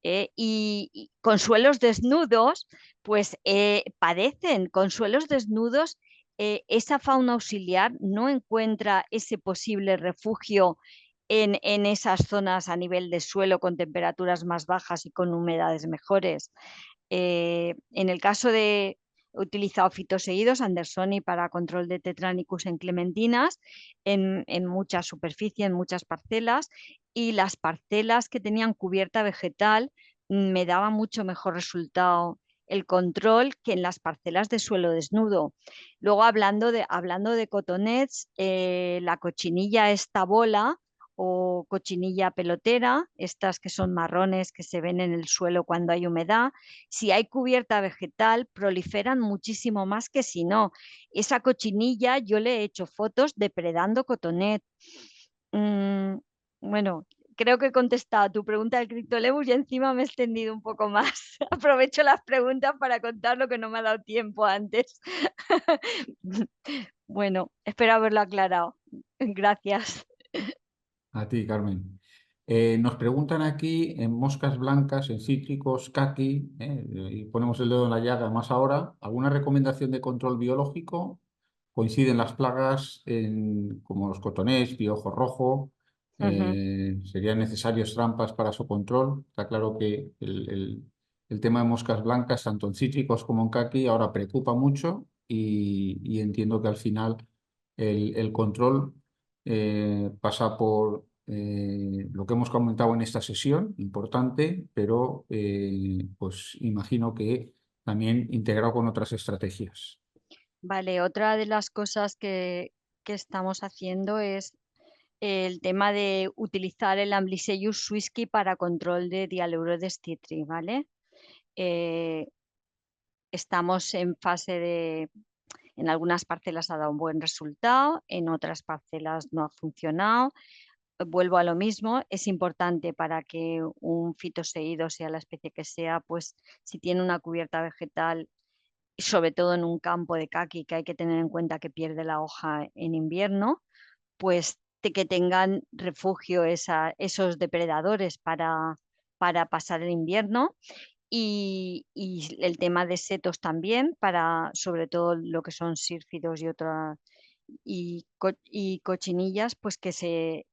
Y con suelos desnudos, pues padecen. Con suelos desnudos, esa fauna auxiliar no encuentra ese posible refugio en esas zonas a nivel de suelo con temperaturas más bajas y con humedades mejores. En el caso de he utilizado fitoseídos Andersoni para control de Tetranicus en clementinas en mucha superficie, en muchas parcelas, y las parcelas que tenían cubierta vegetal me daba mucho mejor resultado el control que en las parcelas de suelo desnudo. Luego, hablando de cotonets, la cochinilla esta bola o cochinilla pelotera, estas que son marrones que se ven en el suelo cuando hay humedad, si hay cubierta vegetal, proliferan muchísimo más que si no. Esa cochinilla yo le he hecho fotos depredando cotonet. Bueno, creo que he contestado a tu pregunta del Cryptolemus y encima me he extendido un poco más. Aprovecho las preguntas para contar lo que no me ha dado tiempo antes. Bueno, espero haberlo aclarado. Gracias. A ti, Carmen. Nos preguntan aquí en moscas blancas, en cítricos, caqui, y ponemos el dedo en la llaga más ahora, ¿alguna recomendación de control biológico? Coinciden las plagas como los cotonés, piojo rojo, serían necesarios trampas para su control. Está claro que el tema de moscas blancas, tanto en cítricos como en caqui, ahora preocupa mucho y entiendo que al final el control pasa por lo que hemos comentado en esta sesión, importante, pero pues imagino que también integrado con otras estrategias. Vale, otra de las cosas que estamos haciendo es el tema de utilizar el Amblyseus swisski para control de Dialurodes titri, ¿vale? Estamos en fase en algunas parcelas ha dado un buen resultado, en otras parcelas no ha funcionado. Vuelvo a lo mismo, es importante para que un fitoseído, sea la especie que sea, pues si tiene una cubierta vegetal, sobre todo en un campo de caqui, que hay que tener en cuenta que pierde la hoja en invierno, pues que tengan refugio esos depredadores para pasar el invierno. Y el tema de setos también, para sobre todo lo que son sírfidos y otras y cochinillas, pues que se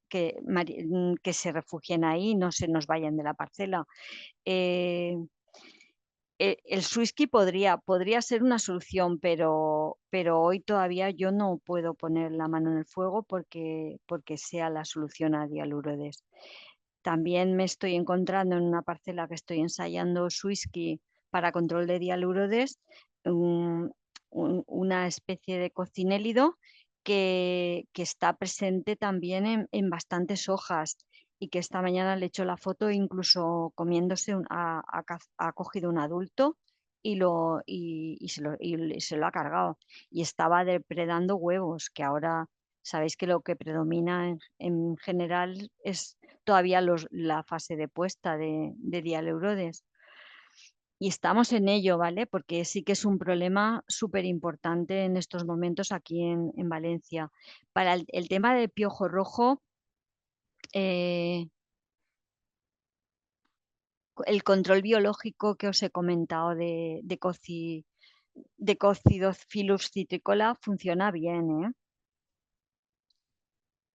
refugien ahí y no se nos vayan de la parcela. El Swisky podría ser una solución, pero hoy todavía yo no puedo poner la mano en el fuego porque sea la solución a Dialurodes. También me estoy encontrando en una parcela que estoy ensayando Swisky para control de Dialurodes, una especie de cocinélido que está presente también en bastantes hojas y que esta mañana le he hecho la foto incluso comiéndose, ha cogido un adulto y se lo ha cargado. Y estaba depredando huevos, que ahora sabéis que lo que predomina en general es todavía la fase de puesta de Dialurodes. Y estamos en ello, ¿vale? Porque sí que es un problema súper importante en estos momentos aquí en Valencia. Para el tema del piojo rojo, el control biológico que os he comentado de Cocidiophilus citricola funciona bien, ¿eh?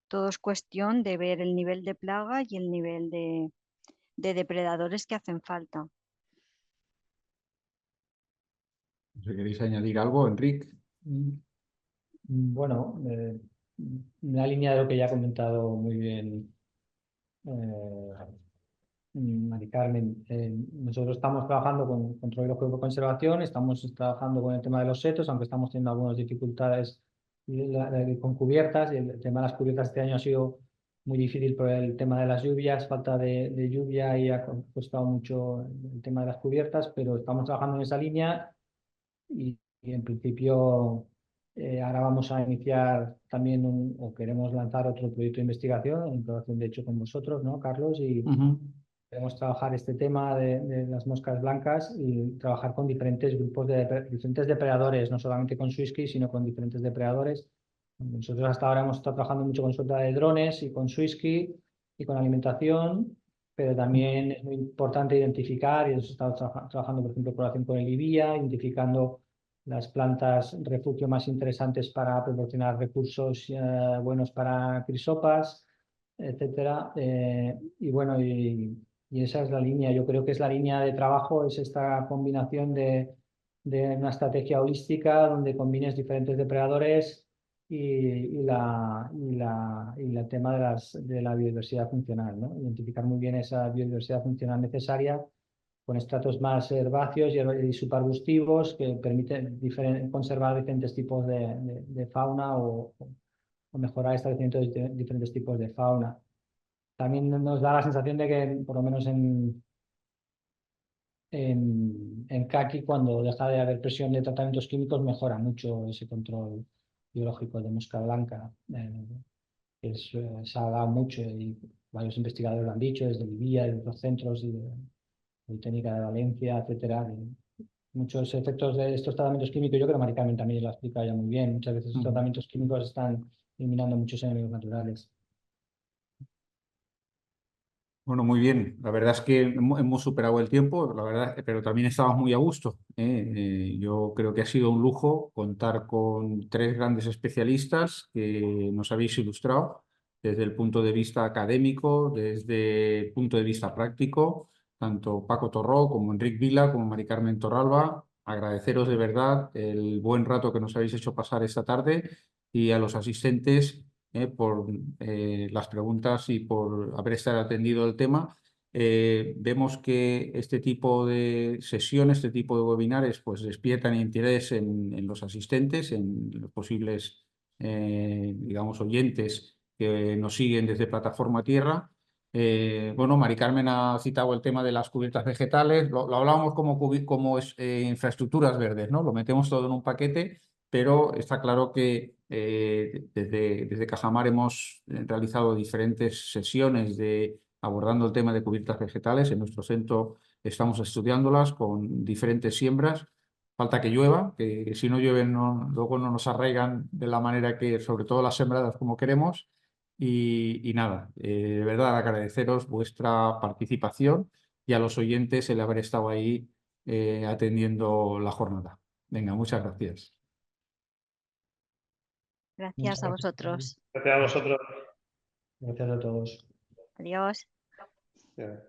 Todo es cuestión de ver el nivel de plaga y el nivel de depredadores que hacen falta. Si queréis añadir algo, Enric. Bueno, en la línea de lo que ya ha comentado muy bien Mari Carmen, nosotros estamos trabajando con control biológico de conservación, estamos trabajando con el tema de los setos, aunque estamos teniendo algunas dificultades con cubiertas. Y el tema de las cubiertas este año ha sido muy difícil por el tema de las lluvias, falta de lluvia, y ha costado mucho el tema de las cubiertas, pero estamos trabajando en esa línea y en principio ahora vamos a iniciar también o queremos lanzar otro proyecto de investigación en colaboración de hecho con vosotros, ¿no, Carlos? Y queremos trabajar este tema de las moscas blancas y trabajar con diferentes grupos de diferentes depredadores, no solamente con Swisky, sino con diferentes depredadores. Nosotros hasta ahora hemos estado trabajando mucho con suelta de drones y con Swisky y con alimentación, pero también es muy importante identificar, y hemos estado trabajando, por ejemplo, en colaboración con el IBIA, identificando las plantas refugio más interesantes para proporcionar recursos buenos para crisopas, etcétera. Y bueno, y esa es la línea. Yo creo que es la línea de trabajo, es esta combinación de una estrategia holística donde combines diferentes depredadores y el tema de la biodiversidad funcional, ¿no? Identificar muy bien esa biodiversidad funcional necesaria con estratos más herbáceos y subarbustivos que permiten conservar diferentes tipos de fauna o mejorar el establecimiento de diferentes tipos de fauna. También nos da la sensación de que, por lo menos en caqui, cuando deja de haber presión de tratamientos químicos, mejora mucho ese control biológico de mosca blanca. Se ha dado mucho y varios investigadores lo han dicho, desde el IBIA, de otros centros y de Politécnica de Valencia, etcétera. Muchos efectos de estos tratamientos químicos, yo creo que Mari Carmen también lo ha explicado ya muy bien. Muchas veces los tratamientos químicos están eliminando muchos enemigos naturales. Bueno, muy bien. La verdad es que hemos superado el tiempo, la verdad, pero también estamos muy a gusto. Yo creo que ha sido un lujo contar con tres grandes especialistas que nos habéis ilustrado desde el punto de vista académico, desde el punto de vista práctico, tanto Paco Torró como Enric Vila como Mari Carmen Torralba. Agradeceros de verdad el buen rato que nos habéis hecho pasar esta tarde y a los asistentes por las preguntas y por haber estado atendido el tema. Vemos que este tipo de sesiones, este tipo de webinares, pues despiertan interés en los asistentes, en los posibles, digamos, oyentes que nos siguen desde Plataforma Tierra. Bueno, Mari Carmen ha citado el tema de las cubiertas vegetales, lo hablábamos como infraestructuras verdes, ¿no? Lo metemos todo en un paquete, pero está claro que desde Cajamar hemos realizado diferentes sesiones abordando el tema de cubiertas vegetales. En nuestro centro estamos estudiándolas con diferentes siembras. Falta que llueva, que si no llueve luego no nos arraigan de la manera que, sobre todo las sembradas como queremos. Y nada, de verdad agradeceros vuestra participación y a los oyentes el haber estado ahí atendiendo la jornada. Venga, muchas gracias. Gracias a vosotros. Gracias a vosotros. Gracias a todos. Adiós. Bien.